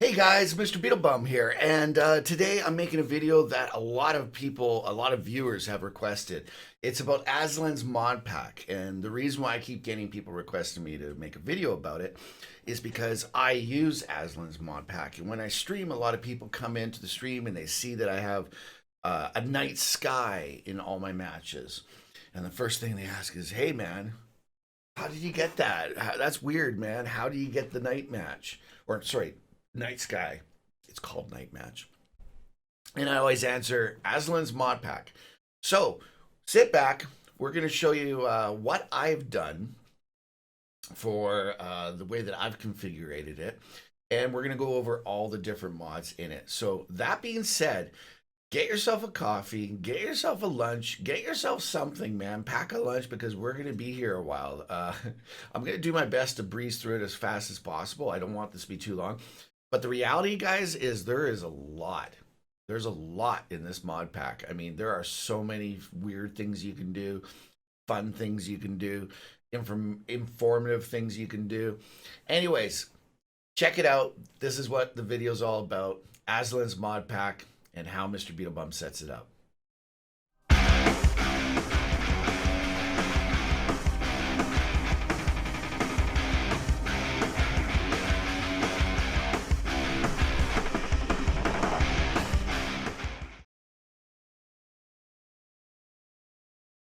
Hey guys, Mr.BeetleBum here, and today I'm making a video that a lot of people, a lot of viewers have requested. It's about Aslains Mod Pack, and the reason why I keep getting people requesting me to make a video about it is because I use Aslains Mod Pack, and when I stream, a lot of people come into the stream and they see that I have a night sky in all my matches, and the first thing they ask is, "Hey man, how did you get that? That's weird, man. How do you get the night match?" Or sorry, night sky. It's called night match. And I always answer Aslains Mod Pack. So sit back. We're going to show you what I've done for the way that I've configured it. And we're going to go over all the different mods in it. So that being said, get yourself a coffee, get yourself a lunch, get yourself something, man. Pack a lunch because we're going to be here a while. I'm going to do my best to breeze through it as fast as possible. I don't want this to be too long. But the reality, guys, is there is a lot. There's a lot in this mod pack. I mean, there are so many weird things you can do, fun things you can do, informative things you can do. Anyways, check it out. This is what the video's all about. Aslains Mod Pack and how Mr.BeetleBum sets it up.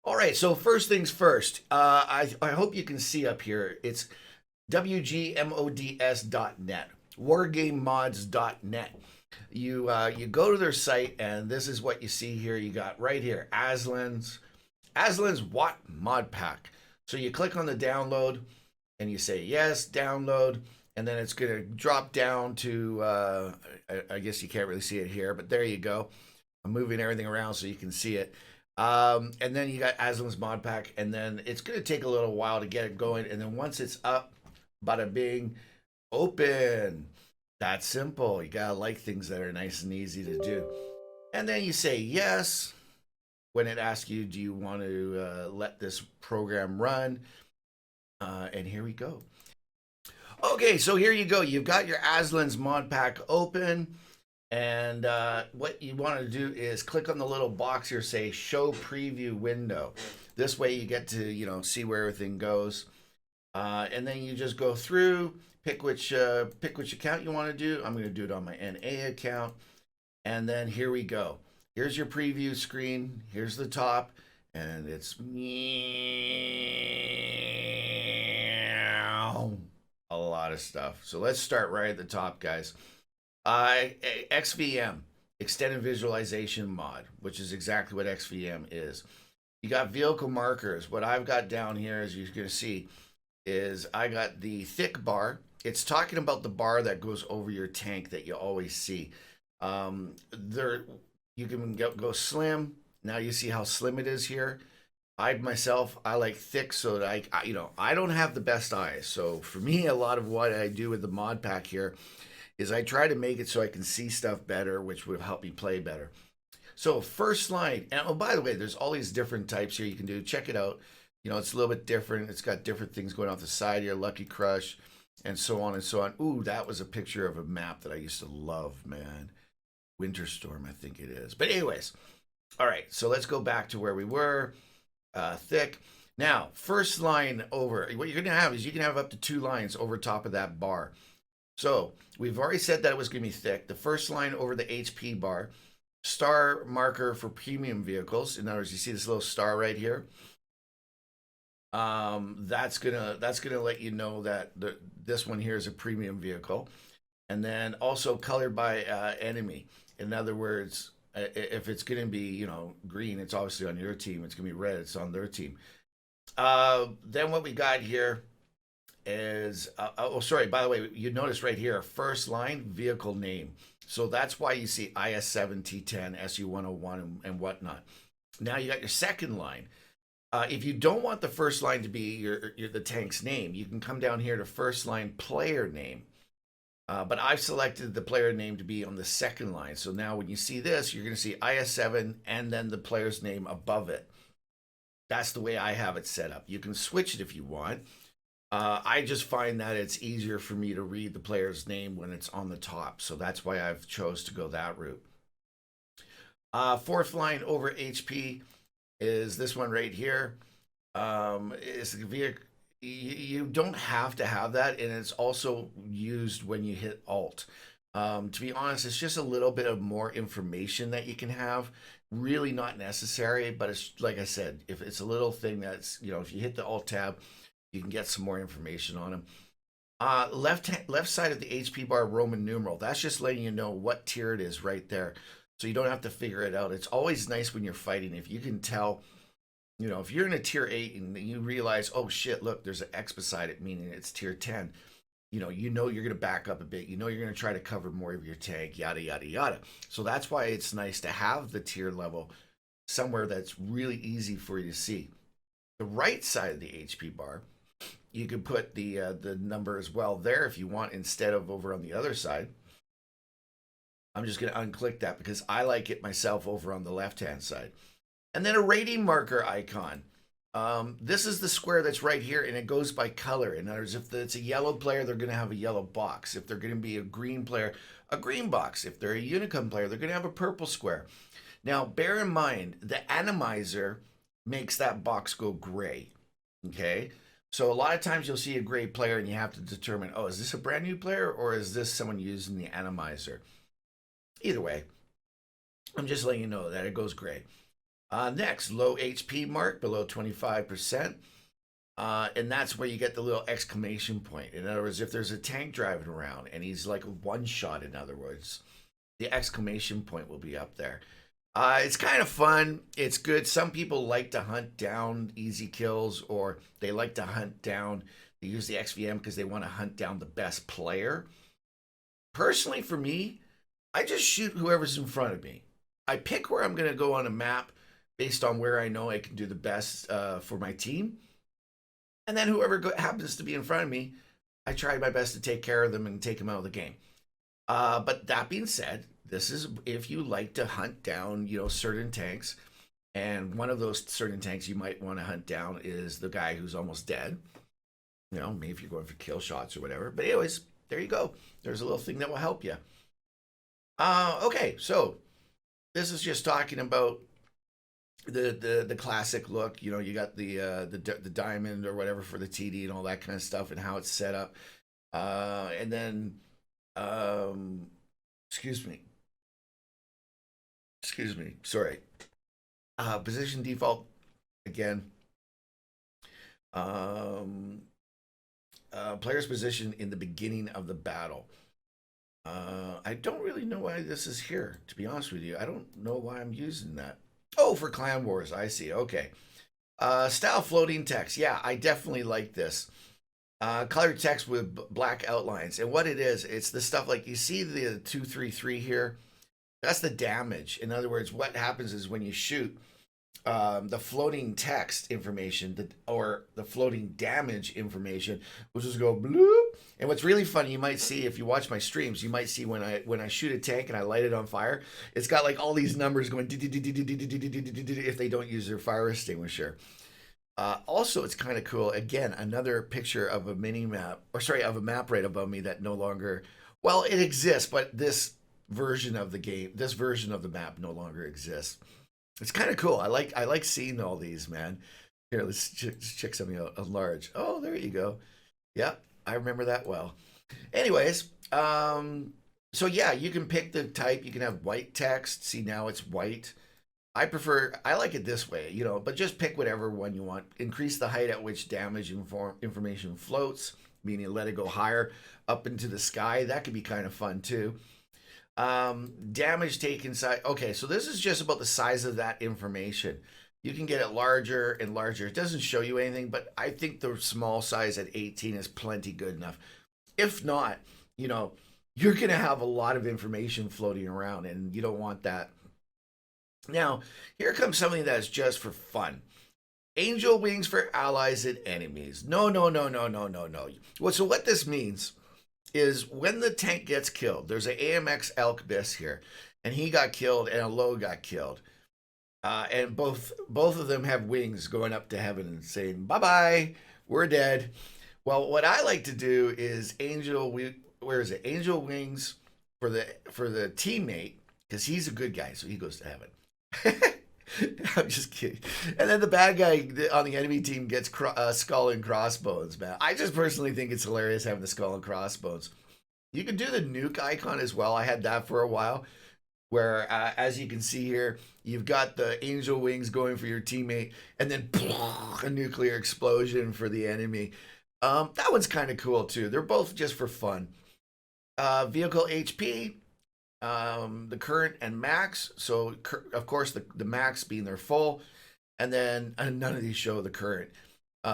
All right, so first things first. I hope you can see up here. It's wgmods.net, wargamemods.net. You go to their site, and this is what you see here. You got right here, Aslains WOT Mod Pack. So you click on the download, and you say yes, download, and then it's going to drop down to, I guess you can't really see it here, but there you go. I'm moving everything around so you can see it. And then you got Aslains Mod Pack, and then it's going to take a little while to get it going. And then once it's up, bada bing, open. That's simple. You got to like things that are nice and easy to do. And then you say yes when it asks you, do you want to let this program run? And here we go. Okay, so here you go. You've got your Aslains Mod Pack open. And what you want to do is click on the little box here, say show preview window. This way you get to, see where everything goes. And then you just go through, pick which account you want to do. I'm going to do it on my NA account. And then here we go. Here's your preview screen. Here's the top. And it's a lot of stuff. So let's start right at the top, guys. XVM, Extended Visualization Mod, which is exactly what XVM is. You got vehicle markers. What I've got down here, as you're going to see, is I got the thick bar. It's talking about the bar that goes over your tank that you always see. There, you can go slim. Now you see how slim it is here. I like thick so that I don't have the best eyes. So for me, a lot of what I do with the mod pack here is I try to make it so I can see stuff better, which will help me play better. So first line, and oh, by the way, there's all these different types here you can do. Check it out. It's a little bit different. It's got different things going off the side here, Lucky Crush, and so on and so on. Ooh, that was a picture of a map that I used to love, man. Winter Storm, I think it is. But anyways, all right, so let's go back to where we were. Thick. Now, first line over, what you're going to have is you can have up to 2 lines over top of that bar. So we've already said that it was going to be thick. The first line over the HP bar, star marker for premium vehicles. In other words, you see this little star right here. That's gonna let you know that this one here is a premium vehicle, and then also colored by enemy. In other words, if it's going to be green, it's obviously on your team. It's going to be red, it's on their team. Then what we got here is sorry, by the way, you notice right here, first line vehicle name. So that's why you see IS7, T10, SU101 and whatnot. Now you got your second line. If you don't want the first line to be the tank's name, you can come down here to first line player name. But I've selected the player name to be on the second line. So now when you see this, you're going to see IS7 and then the player's name above it. That's the way I have it set up. You can switch it if you want. I just find that it's easier for me to read the player's name when it's on the top, so that's why I've chose to go that route. Fourth line over HP is this one right here. It's a vehicle. You don't have to have that, and it's also used when you hit Alt. To be honest, it's just a little bit of more information that you can have. Really not necessary, but it's like I said, if it's a little thing that's, if you hit the Alt tab, you can get some more information on them. Left side of the HP bar Roman numeral. That's just letting you know what tier it is right there, so you don't have to figure it out. It's always nice when you're fighting if you can tell. If you're in a tier 8 and you realize, oh shit, look, there's an X beside it, meaning it's tier 10. You're going to back up a bit. You're going to try to cover more of your tank, yada, yada, yada. So that's why it's nice to have the tier level somewhere that's really easy for you to see. The right side of the HP bar, you can put the number as well there if you want, instead of over on the other side. I'm just going to unclick that because I like it myself over on the left-hand side. And then a rating marker icon. This is the square that's right here, and it goes by color. In other words, if it's a yellow player, they're going to have a yellow box. If they're going to be a green player, a green box. If they're a Unicum player, they're going to have a purple square. Now, bear in mind, the atomizer makes that box go gray. Okay? So a lot of times you'll see a gray player, and you have to determine, oh, is this a brand new player, or is this someone using the atomizer? Either way, I'm just letting you know that it goes gray. Next, low HP mark below 25%. And that's where you get the little exclamation point. In other words, if there's a tank driving around and he's like a one-shot, in other words, the exclamation point will be up there. It's kind of fun. It's good. Some people like to hunt down easy kills, or they like to hunt down, they use the XVM because they want to hunt down the best player. Personally, for me, I just shoot whoever's in front of me. I pick where I'm going to go on a map based on where I know I can do the best for my team. And then whoever happens to be in front of me, I try my best to take care of them and take them out of the game. But that being said, this is if you like to hunt down, certain tanks. And one of those certain tanks you might want to hunt down is the guy who's almost dead. Maybe if you're going for kill shots or whatever. But anyways, there you go. There's a little thing that will help you. Okay, so this is just talking about the classic look. You got the diamond or whatever for the TD and all that kind of stuff, and how it's set up. And then excuse me, sorry. Position default again. Player's position in the beginning of the battle. I don't really know why this is here, to be honest with you. I don't know why I'm using that. Oh, for Clan Wars, I see. Okay. Style floating text. Yeah, I definitely like this. Colored text with black outlines. And what it is, it's the stuff like you see the 233 here. That's the damage. In other words, what happens is when you shoot, the floating text information or the floating damage information will just go bloop. And what's really funny, you might see if you watch my streams, you might see when I shoot a tank and I light it on fire, it's got like all these numbers going if they don't use their fire extinguisher. Also, it's kind of cool. Again, another picture of a map right above me that no longer, well, it exists, but this version of the map no longer exists. It's kind of cool. I like seeing all these, man. Here, let's check something out. Large. Oh, there you go. Yep, I remember that well. Anyways, so yeah, you can pick the type. You can have white text. See, now it's white. I like it this way, but just pick whatever one you want. Increase the height at which damage information floats, meaning let it go higher up into the sky. That could be kind of fun too. Damage taken size. Okay, so this is just about the size of that information. You can get it larger and larger. It doesn't show you anything, but I think the small size at 18 is plenty good enough. If not, you're going to have a lot of information floating around, and you don't want that. Now, here comes something that's just for fun. Angel wings for allies and enemies. No. Well, so what this means is when the tank gets killed, there's an AMX Elkbis here, and he got killed and a low got killed. And both of them have wings going up to heaven and saying, bye-bye, we're dead. Well, what I like to do is where is it? Angel wings for the teammate because he's a good guy, so he goes to heaven. I'm just kidding. And then the bad guy on the enemy team gets skull and crossbones, man. I just personally think it's hilarious having the skull and crossbones. You can do the nuke icon as well. I had that for a while, where as you can see here, you've got the angel wings going for your teammate, and then a nuclear explosion for the enemy. That one's kind of cool too. They're both just for fun. Vehicle HP, the current and max. So of course the max being their full, and then none of these show the current. In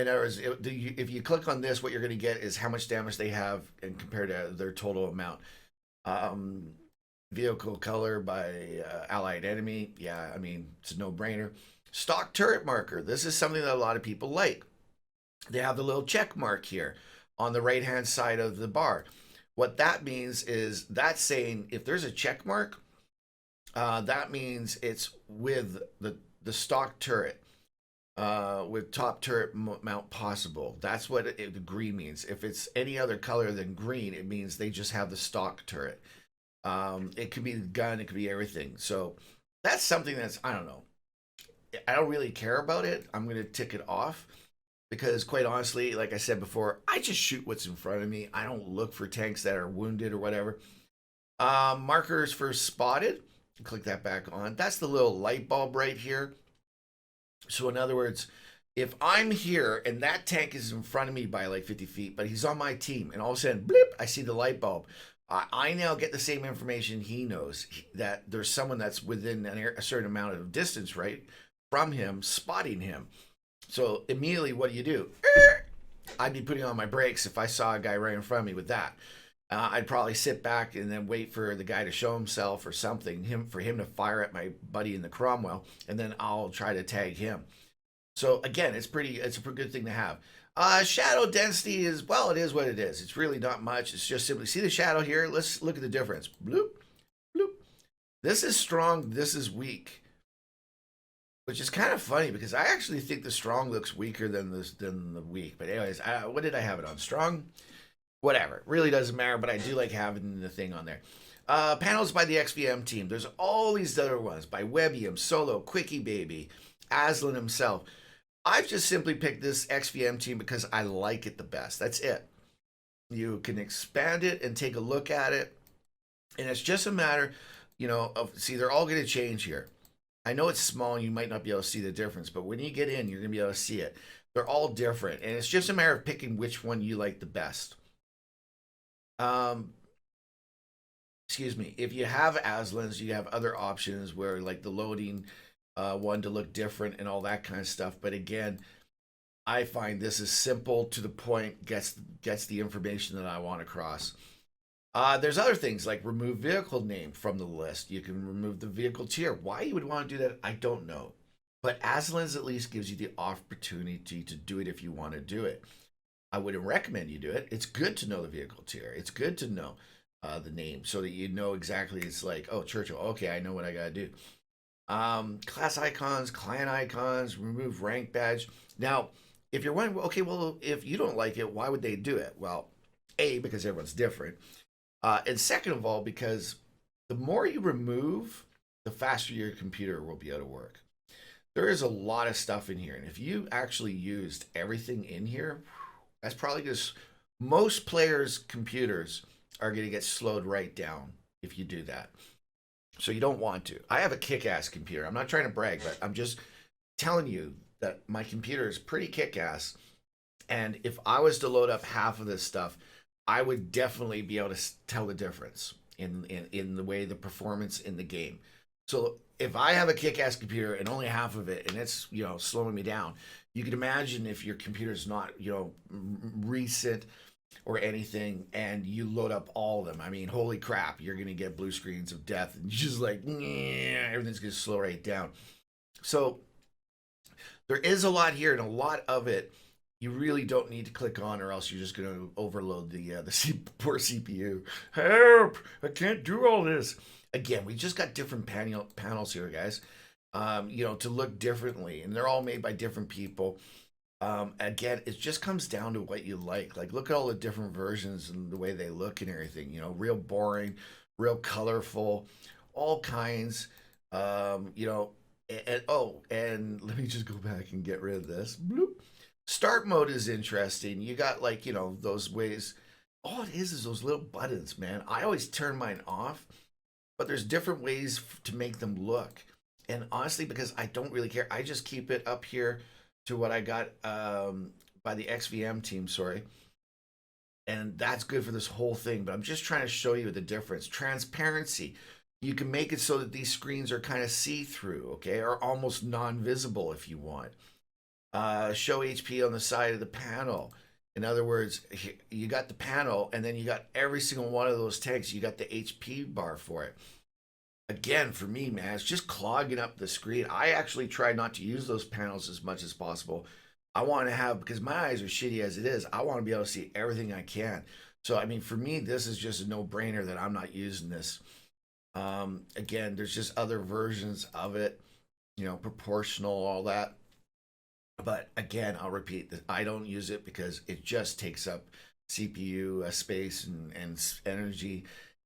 other words, if you click on this, what you're going to get is how much damage they have and compared to their total amount. Vehicle color by allied enemy. Yeah, I mean, it's a no-brainer. Stock turret marker. This is something that a lot of people like. They have the little check mark here on the right-hand side of the bar. What that means is that's saying if there's a check mark, that means it's with the stock turret. With top turret mount possible. That's what the green means. If it's any other color than green, it means they just have the stock turret. It could be the gun, it could be everything. So that's something that's, I don't know. I don't really care about it. I'm going to tick it off because quite honestly, like I said before, I just shoot what's in front of me. I don't look for tanks that are wounded or whatever. Markers for spotted. Click that back on. That's the little light bulb right here. So in other words, if I'm here and that tank is in front of me by like 50 feet, but he's on my team, and all of a sudden, blip, I see the light bulb. I now get the same information he knows, that there's someone that's within a certain amount of distance, right, from him, spotting him. So immediately, what do? I'd be putting on my brakes if I saw a guy right in front of me with that. I'd probably sit back and then wait for the guy to show himself or something, for him to fire at my buddy in the Cromwell, and then I'll try to tag him. So again, it's a pretty good thing to have. Shadow density is, well, it is what it is. It's really not much. It's just simply, see the shadow here? Let's look at the difference. Bloop, bloop. This is strong, this is weak. Which is kind of funny because I actually think the strong looks weaker than the weak. But anyways, what did I have it on? Strong? Whatever. Really doesn't matter, but I do like having the thing on there. Panels by the XVM team. There's all these other ones by Webium, Solo, Quickie Baby, Aslan himself. I've just simply picked this XVM team because I like it the best. That's it. You can expand it and take a look at it. And it's just a matter, of, see, they're all going to change here. I know it's small and you might not be able to see the difference, but when you get in, you're going to be able to see it. They're all different. And it's just a matter of picking which one you like the best. Excuse me. If you have Aslains, you have other options where like the loading one to look different and all that kind of stuff. But again, I find this is simple, to the point, gets the information that I want across. There's other things like remove vehicle name from the list. You can remove the vehicle tier. Why you would want to do that, I don't know. But Aslains at least gives you the opportunity to do it if you want to do it. I wouldn't recommend you do it. It's good to know the vehicle tier. It's good to know the name so that you know exactly. It's like, oh, Churchill. Okay, I know what I got to do. Class icons, client icons, remove rank badge. Now, if you're wondering, okay, well, if you don't like it, why would they do it? Well, A, because everyone's different. And second of all, because the more you remove, the faster your computer will be able to work. There is a lot of stuff in here. And if you actually used everything in here, that's probably just, most players' computers are going to get slowed right down if you do that. So you don't want to. I have a kick-ass computer. I'm not trying to brag, but I'm just telling you that my computer is pretty kick-ass. And if I was to load up half of this stuff, I would definitely be able to tell the difference in the way the performance in the game. So if I have a kick-ass computer and only half of it, and it's slowing me down, you can imagine if your computer's not recent or anything, and you load up all of them. I mean, holy crap, you're gonna get blue screens of death, and just like everything's gonna slow right down. So there is a lot here, and a lot of it you really don't need to click on, or else you're just going to overload the poor CPU. Help! I can't do all this. Again, we just got different panels here, guys. To look differently, and they're all made by different people. Again, it just comes down to what you like. Like, look at all the different versions and the way they look and everything. You know, real boring, real colorful, all kinds. You know, oh, and let me just go back and get rid of this. Bloop. Start mode is interesting. You got like, you know, those ways. All it is those little buttons, man. I always turn mine off, but there's different ways to make them look. And honestly, because I don't really care, I just keep it up here to what I got by the XVM team, sorry. And that's good for this whole thing, but I'm just trying to show you the difference. Transparency. You can make it so that these screens are kind of see-through, okay, or almost non-visible if you want. Show HP on the side of the panel. In other words, you got the panel, and then you got every single one of those tanks. You got the HP bar for it. Again, for me, man, it's just clogging up the screen. I actually try not to use those panels as much as possible. I want to have, because my eyes are shitty as it is, I want to be able to see everything I can. So, I mean, for me, this is just a no-brainer that I'm not using this. Again, there's just other versions of it, you know, proportional, all that. But again, I'll repeat that I don't use it because it just takes up CPU space and energy,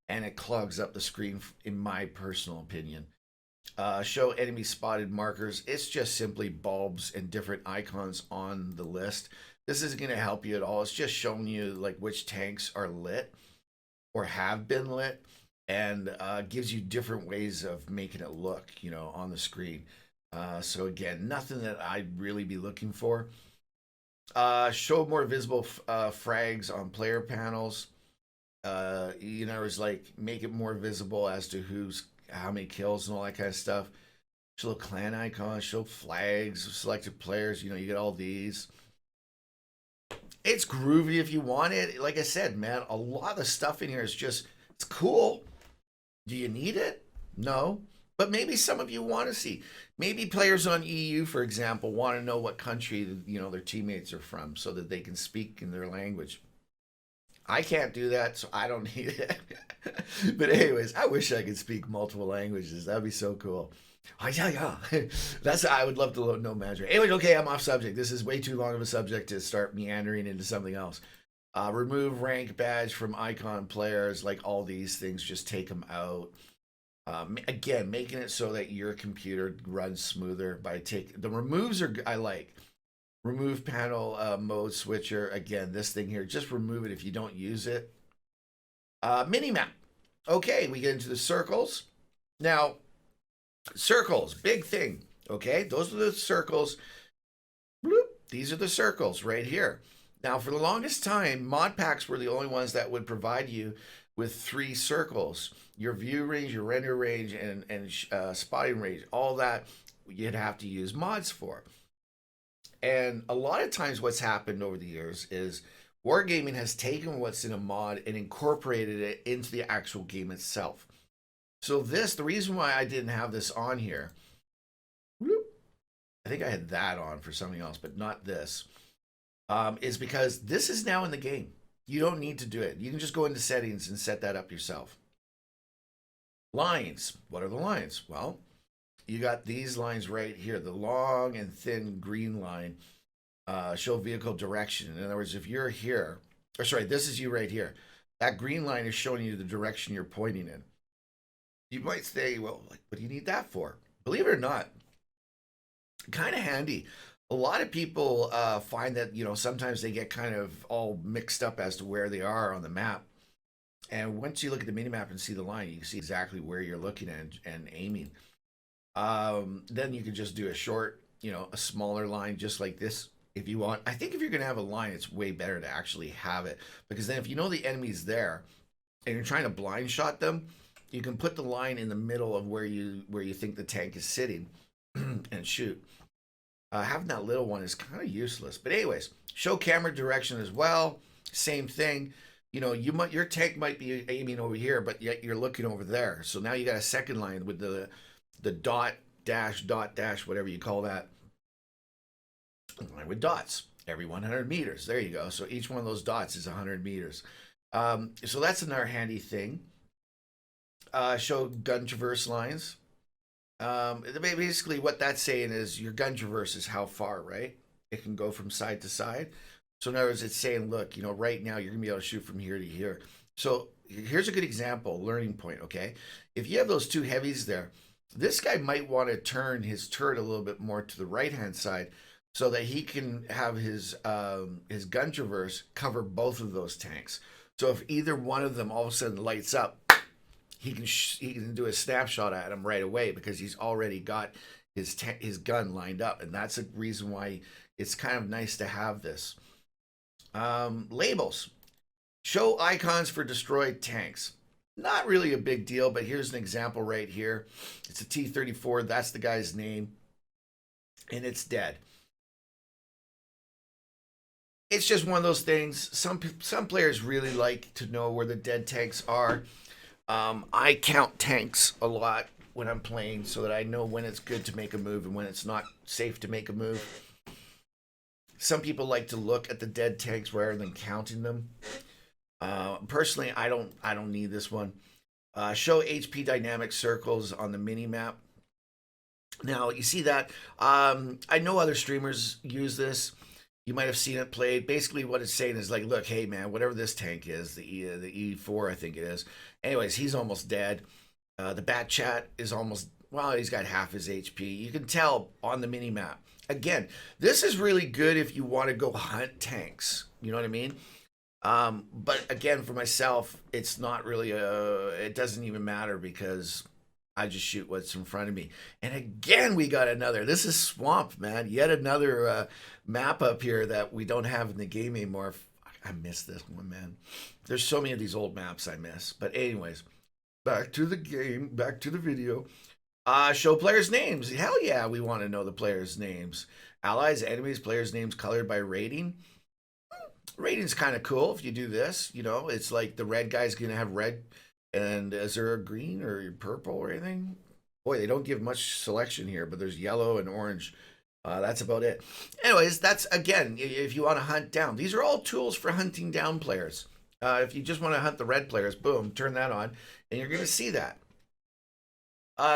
and it clogs up the screen, in my personal opinion. Show enemy spotted markers. It's just simply bulbs and different icons on the list. This isn't going to help you at all. It's just showing you like which tanks are lit or have been lit, and gives you different ways of making it look, you know, on the screen. So again, nothing that I'd really be looking for. Show more visible frags on player panels. You know, it's like make it more visible as to who's how many kills and all that kind of stuff. Show clan icons, show flags of selected players. You know, you get all these. It's groovy if you want it. Like I said, man, a lot of stuff in here is just, it's cool. Do you need it? No. But maybe some of you want to see. Maybe players on EU, for example, want to know what country, you know, their teammates are from so that they can speak in their language. I can't do that, so I don't need it. But anyways, I wish I could speak multiple languages. That'd be so cool. Oh, yeah. That's, I would love to know Mandarin. Anyway, okay, I'm off subject. This is way too long of a subject to start meandering into something else. Remove rank badge from icon players. Like all these things, just take them out. Again, making it so that your computer runs smoother by the removes are I like. Remove panel mode switcher. Again, this thing here, just remove it if you don't use it. Minimap. Okay, we get into the circles. Now, circles, big thing. Okay, those are the circles. Bloop. These are the circles right here. Now, for the longest time, mod packs were the only ones that would provide you with 3 circles. Your view range, your render range, and spotting range. All that you'd have to use mods for. And a lot of times what's happened over the years is Wargaming has taken what's in a mod and incorporated it into the actual game itself. So the reason why I didn't have this on here, I think I had that on for something else, but not this, is because this is now in the game. You don't need to do it. You can just go into settings and set that up yourself. Lines. What are the lines? Well, you got these lines right here, the long and thin green line, show vehicle direction. In other words, if you're here, or sorry, this is you right here. That green line is showing you the direction you're pointing in. You might say, well, what do you need that for? Believe it or not, kind of handy. A lot of people find that, you know, sometimes they get kind of all mixed up as to where they are on the map. And once you look at the minimap and see the line, you can see exactly where you're looking at and aiming. Then you can just do a short, you know, a smaller line just like this if you want. I think if you're going to have a line, it's way better to actually have it, because then if you know the enemy's there and you're trying to blind shot them, you can put the line in the middle of where you think the tank is sitting and shoot. Having that little one is kind of useless. But anyways, show camera direction as well. Same thing. You know, your tank might be aiming over here, but yet you're looking over there. So now you got a second line with the dot dash, whatever you call that, line with dots every 100 meters. There you go. So each one of those dots is 100 meters. So that's another handy thing. Show gun traverse lines. Basically what that's saying is your gun traverse is how far, right? it can go from side to side. So in other words, it's saying, look, right now you're gonna be able to shoot from here to here. So here's a good example, learning point. Okay, if you have those two heavies there, this guy might want to turn his turret a little bit more to the right hand side so that he can have his gun traverse cover both of those tanks. So if either one of them all of a sudden lights up, he can do a snapshot at him right away because he's already got his gun lined up, and that's a reason why it's kind of nice to have this. Labels. Show icons for destroyed tanks. Not really a big deal, but here's an example right here. It's a T-34. That's the guy's name, and it's dead. It's just one of those things. Some players really like to know where the dead tanks are. I count tanks a lot when I'm playing so that I know when it's good to make a move and when it's not safe to make a move. Some people like to look at the dead tanks rather than counting them. Personally, I don't need this one. Show HP dynamic circles on the mini map. Now you see that. I know other streamers use this. You might have seen it played. Basically, what it's saying is like, look, hey man, whatever this tank is, the E4, I think it is. Anyways, he's almost dead. The Bat Chat is almost, well, he's got half his HP. You can tell on the mini map. Again, this is really good if you want to go hunt tanks. You know what I mean? But again, for myself, it's not really it doesn't even matter because I just shoot what's in front of me. And again, we got another. This is Swamp, man. Yet another map up here that we don't have in the game anymore. I miss this one, man. There's so many of these old maps I miss. But anyways, back to the game, back to the video. Show players' names. Hell yeah, we want to know the players' names. Allies, enemies, players' names colored by rating. Rating's kind of cool if you do this. It's like the red guy's going to have red. And is there a green or purple or anything? Boy, they don't give much selection here, but there's yellow and orange. That's about it. Anyways, that's, again, if you want to hunt down. These are all tools for hunting down players. If you just want to hunt the red players, boom, turn that on, and you're going to see that.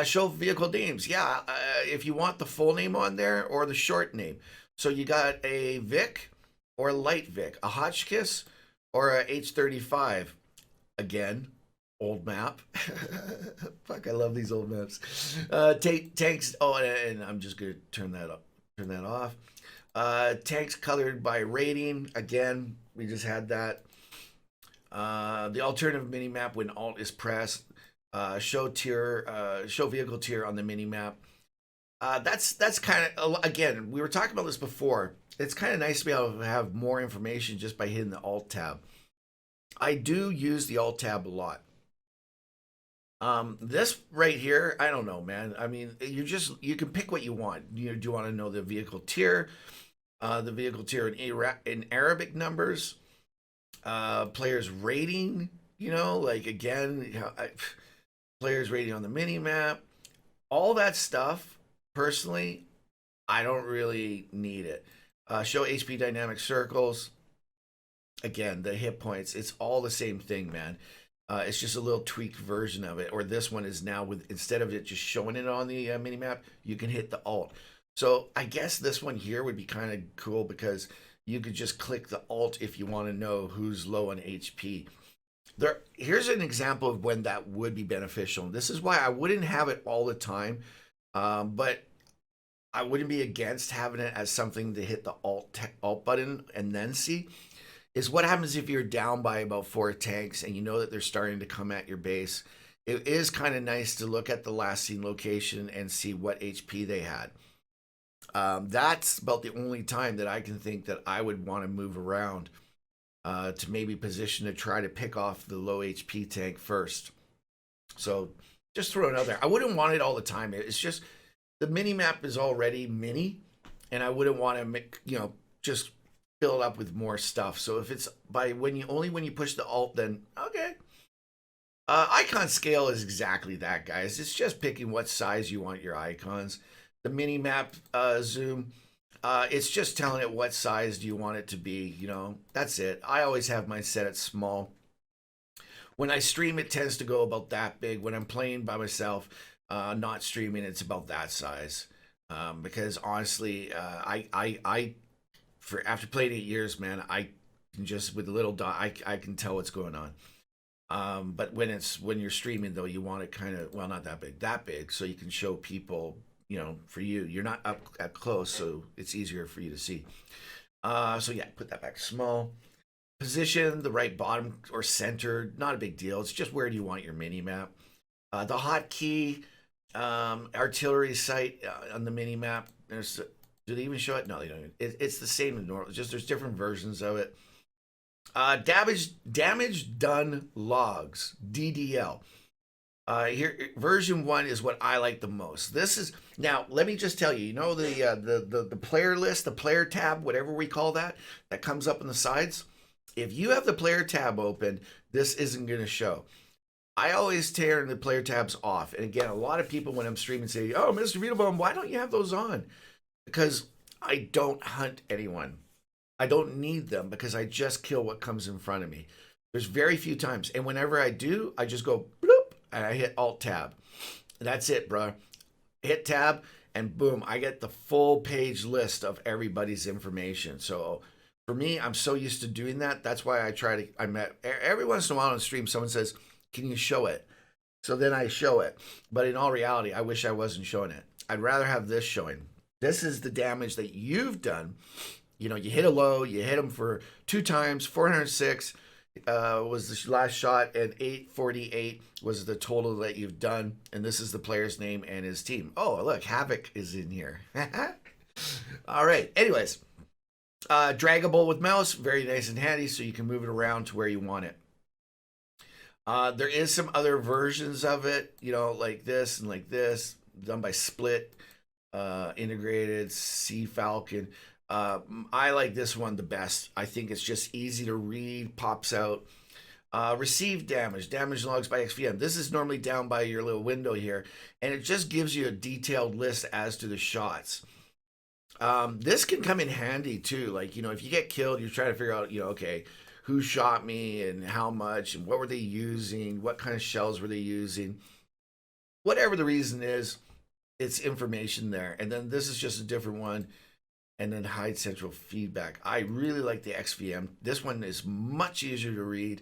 Show vehicle names. Yeah, if you want the full name on there or the short name. So you got a Vic or a light Vic, a Hotchkiss or a H35. Again, old map. Fuck, I love these old maps. Tanks. Oh, and I'm just gonna turn that off. Tanks colored by rating. Again, we just had that. The alternative mini map when Alt is pressed. Show vehicle tier on the mini map. That's kind of, again, we were talking about this before. It's kind of nice to be able to have more information just by hitting the Alt tab. I do use the Alt tab a lot. This right here, I don't know, man. I mean, you can pick what you want. Do you want to know the vehicle tier in Arabic numbers, players rating, like again, players rating on the mini map, all that stuff. Personally, I don't really need it. Show HP dynamic circles. Again, the hit points, it's all the same thing, man. It's just a little tweaked version of it. Or this one is now instead of it just showing it on the mini map, you can hit the Alt. So I guess this one here would be kind of cool because you could just click the Alt if you want to know who's low on HP. Here's an example of when that would be beneficial. This is why I wouldn't have it all the time, but I wouldn't be against having it as something to hit the Alt button and then see. Is what happens if you're down by about 4 tanks and you know that they're starting to come at your base. It is kind of nice to look at the last seen location and see what HP they had. That's about the only time that I can think that I would want to move around to maybe position to try to pick off the low HP tank first. So just throw it out there. I wouldn't want it all the time. It's just the mini map is already mini, and I wouldn't want to make, just fill it up with more stuff. So if it's when you push the Alt, then okay. Icon scale is exactly that, guys. It's just picking what size you want your icons. The mini map zoom, it's just telling it what size do you want it to be. That's it. I always have mine set at small. When I stream, it tends to go about that big. When I'm playing by myself, not streaming, it's about that size. Because honestly, I for after playing 8 years, man, I can just with a little dot, I can tell what's going on. But when you're streaming though, you want it kind of, well, not that big, so you can show people, you know, for you're not up close, so it's easier for you to see. So yeah, put that back to small. Position the right bottom or center, not a big deal. It's just where do you want your mini map. The hotkey, artillery sight on the mini map. Do they even show it? No, they don't. It's the same as normal. It's just there's different versions of it. Damage done logs, DDL. Here, version 1 is what I like the most. This is now. Let me just tell you. You know the player list, the player tab, whatever we call that comes up on the sides. If you have the player tab open, this isn't going to show. I always tear the player tabs off. And again, a lot of people when I'm streaming say, "Oh, Mr.BeetleBum, why don't you have those on?" Because I don't hunt anyone. I don't need them because I just kill what comes in front of me. There's very few times. And whenever I do, I just go bloop and I hit Alt Tab. That's it, bro. Hit Tab and boom, I get the full page list of everybody's information. So for me, I'm so used to doing that. That's why every once in a while on stream, someone says, "Can you show it?" So then I show it. But in all reality, I wish I wasn't showing it. I'd rather have this showing. This is the damage that you've done. You know, you hit a low, you hit them for 2 times, 406 was the last shot, and 848 was the total that you've done. And this is the player's name and his team. Oh, look, Havoc is in here. All right. Anyways, draggable with mouse, very nice and handy, so you can move it around to where you want it. There is some other versions of it, you know, like this and like this, done by Split, integrated, Sea Falcon. I like this one the best. I think it's just easy to read, pops out. Receive damage logs by XVM. This is normally down by your little window here, and it just gives you a detailed list as to the shots. This can come in handy too. Like, you know, if you get killed, you're trying to figure out, you know, okay, who shot me and how much and what were they using? What kind of shells were they using? Whatever the reason is, it's information there. And then this is just a different one. And then hide central feedback. I really like the XVM. This one is much easier to read,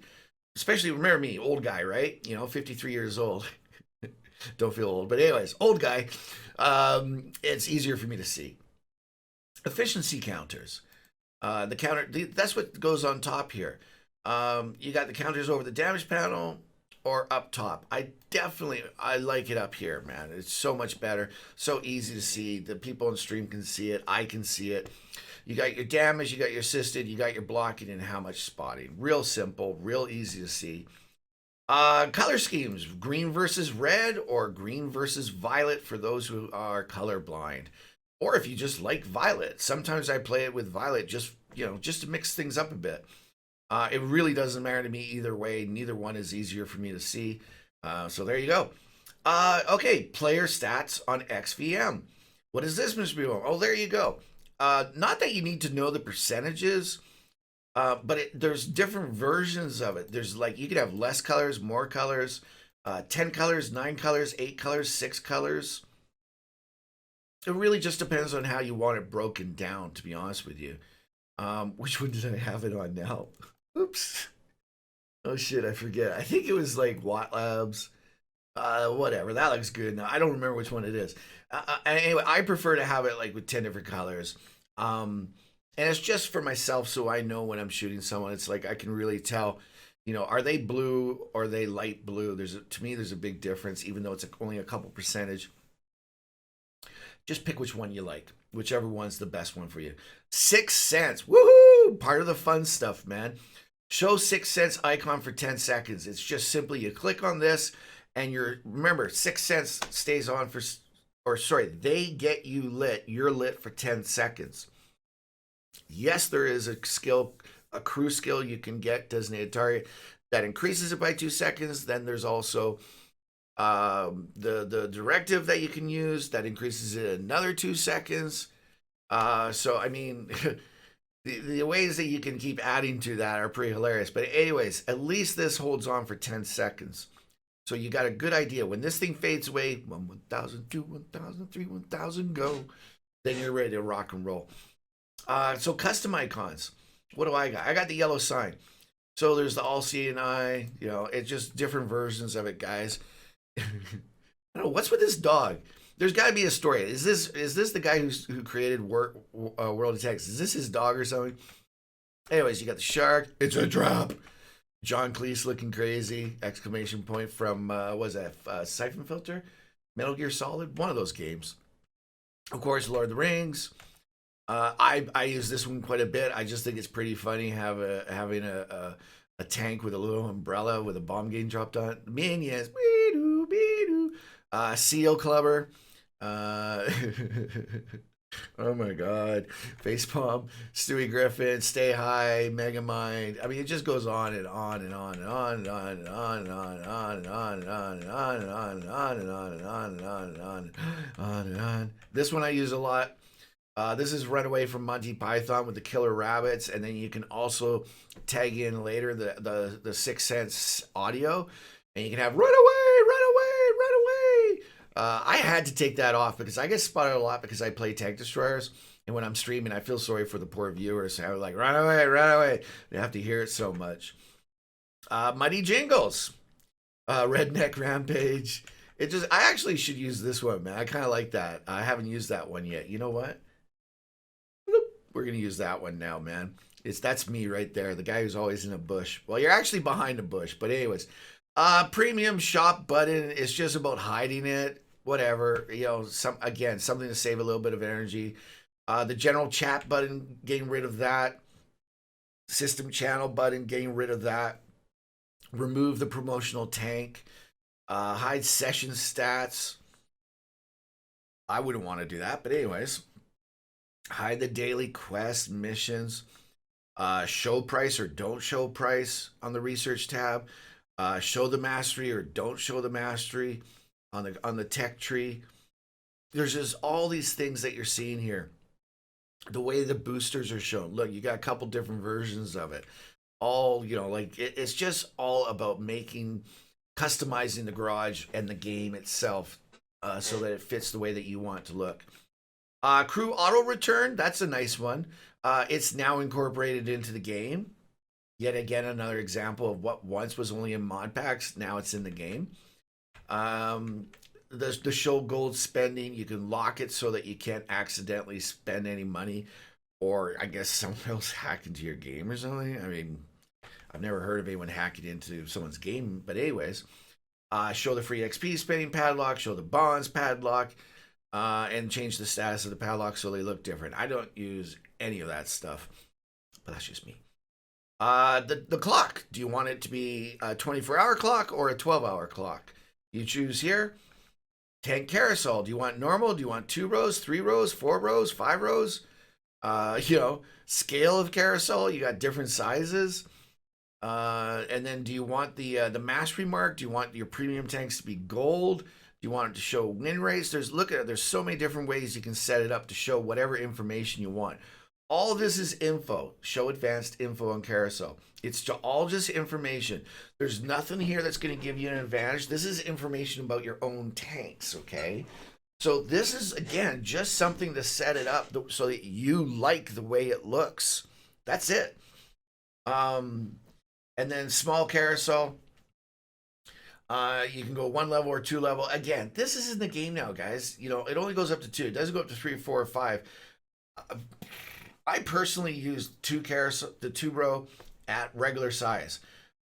especially, remember me, old guy, right? You know, 53 years old. Don't feel old, but anyways, old guy. It's easier for me to see. Efficiency counters. The counter, that's what goes on top here. You got the counters over the damage panel or up top. I like it up here, man. It's so much better, so easy to see. The people on stream can see it. I can see it. You got your damage, you got your assisted, you got your blocking, and how much spotting. Real simple, real easy to see. Color schemes, green versus red or green versus violet for those who are colorblind. Or if you just like violet. Sometimes I play it with violet just, you know, just to mix things up a bit. It really doesn't matter to me either way. Neither one is easier for me to see. So there you go. Okay, player stats on XVM. What is this, Mr. BeetleBum? Oh, there you go. Not that you need to know the percentages, but there's different versions of it. There's like, you could have less colors, more colors, 10 colors, 9 colors, 8 colors, 6 colors. It really just depends on how you want it broken down, to be honest with you. Which one did I have it on now? Oops. Oh shit, I forget. I think it was like WOT Labs. Whatever. That looks good. Now I don't remember which one it is. Anyway, I prefer to have it like with 10 different colors. And it's just for myself, so I know when I'm shooting someone. It's like I can really tell, you know, are they blue or are they light blue? To me, there's a big difference, even though it's only a couple percentage. Just pick which one you like, whichever one's the best one for you. 6 cents, woohoo! Part of the fun stuff, man. Show 6 cents icon for 10 seconds. It's just simply you click on this, and remember 6 cents stays on for, or sorry, they get you lit. You're lit for 10 seconds. Yes, there is a crew skill you can get, designated target, that increases it by 2 seconds. Then there's also the directive that you can use that increases it another 2 seconds. So I mean, the ways that you can keep adding to that are pretty hilarious. But anyways, at least this holds on for 10 seconds. So you got a good idea. When this thing fades away, 1,000, 2, 1,000, 3, 1,000, go. Then you're ready to rock and roll. So custom icons. What do I got? I got the yellow sign. So there's the all seeing eye. You know, it's just different versions of it, guys. I don't know what's with this dog. There's got to be a story. Is this the guy who created World of Tanks? Is this his dog or something? Anyways, you got the shark. It's a trap. John Cleese looking crazy! Exclamation point from what was that Siphon Filter, Metal Gear Solid, one of those games. Of course, Lord of the Rings. I use this one quite a bit. I just think it's pretty funny having a tank with a little umbrella with a bomb getting dropped on it. Minions, be-doo, be-doo. Seal Clubber. Uh, oh my God, Facepalm, Stewie Griffin, Stay High, Megamind. I mean, it just goes on and on and on and on and on and on and on and on and on and on and on and on and on and on and on and on and on and on. This one I use a lot. This is Runaway from Monty Python with the killer rabbits, and then you can also tag in later the Sixth Sense audio, and you can have run away, run away, run away. I had to take that off because I get spotted a lot because I play tank destroyers, and when I'm streaming, I feel sorry for the poor viewers. I was like, run away, run away. They have to hear it so much. Muddy Jingles, Redneck Rampage. I actually should use this one, man. I kind of like that. I haven't used that one yet. You know what? We're gonna use that one now, man. That's me right there, the guy who's always in a bush. Well, you're actually behind a bush, but anyways, premium shop button is just about hiding it. Whatever, you know, something to save a little bit of energy. The general chat button, getting rid of that. System channel button, getting rid of that. Remove the promotional tank. Hide session stats. I wouldn't want to do that, but anyways. Hide the daily quest missions. Show price or don't show price on the research tab. Show the mastery or don't show the mastery on the tech tree. There's just all these things that you're seeing here. The way the boosters are shown. Look, you got a couple different versions of it. All, you know, like it's just all about customizing the garage and the game itself so that it fits the way that you want it to look. Crew auto return, that's a nice one. It's now incorporated into the game. Yet again, another example of what once was only in mod packs, now it's in the game. The show gold spending, you can lock it so that you can't accidentally spend any money, or I guess someone else hack into your game or something. I mean, I've never heard of anyone hacking into someone's game, but anyways. Show the free XP spending padlock, show the bonds padlock. And change the status of the padlock so they look different. I don't use any of that stuff, but that's just me. The clock. Do you want it to be a 24-hour clock or a 12-hour clock? You choose here. Tank carousel. Do you want normal? Do you want 2 rows, 3 rows, 4 rows, 5 rows? Scale of carousel. You got different sizes. And then do you want the mastery mark? Do you want your premium tanks to be gold? Do you want it to show win rates? There's so many different ways you can set it up to show whatever information you want. All this is info. Show advanced info on carousel. It's all just information. There's nothing here that's going to give you an advantage. This is information about your own tanks, okay? So this is, again, just something to set it up so that you like the way it looks. That's it. And then small carousel. You can go 1 level or 2 level. Again, this is in the game now, guys. You know, it only goes up to 2. It doesn't go up to 3, 4, or 5. I personally use the 2 row at regular size.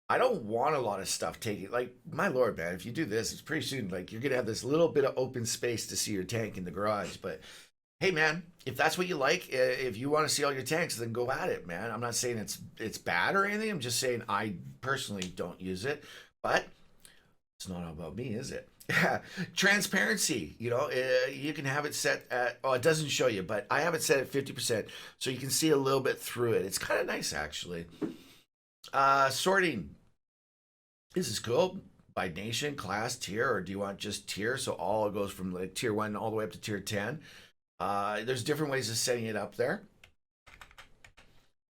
I don't want a lot of stuff taking, like, my lord, man, if you do this, it's pretty soon, like, you're going to have this little bit of open space to see your tank in the garage. But hey, man, if that's what you like, if you want to see all your tanks, then go at it, man. I'm not saying it's bad or anything. I'm just saying I personally don't use it. But it's not all about me, is it? Transparency, you know, you can have it set at, it doesn't show you, but I have it set at 50%, so you can see a little bit through it. It's kind of nice, actually. Sorting. This is cool. By nation, class, tier, or do you want just tier? So all it goes from like tier 1 all the way up to tier 10. There's different ways of setting it up there.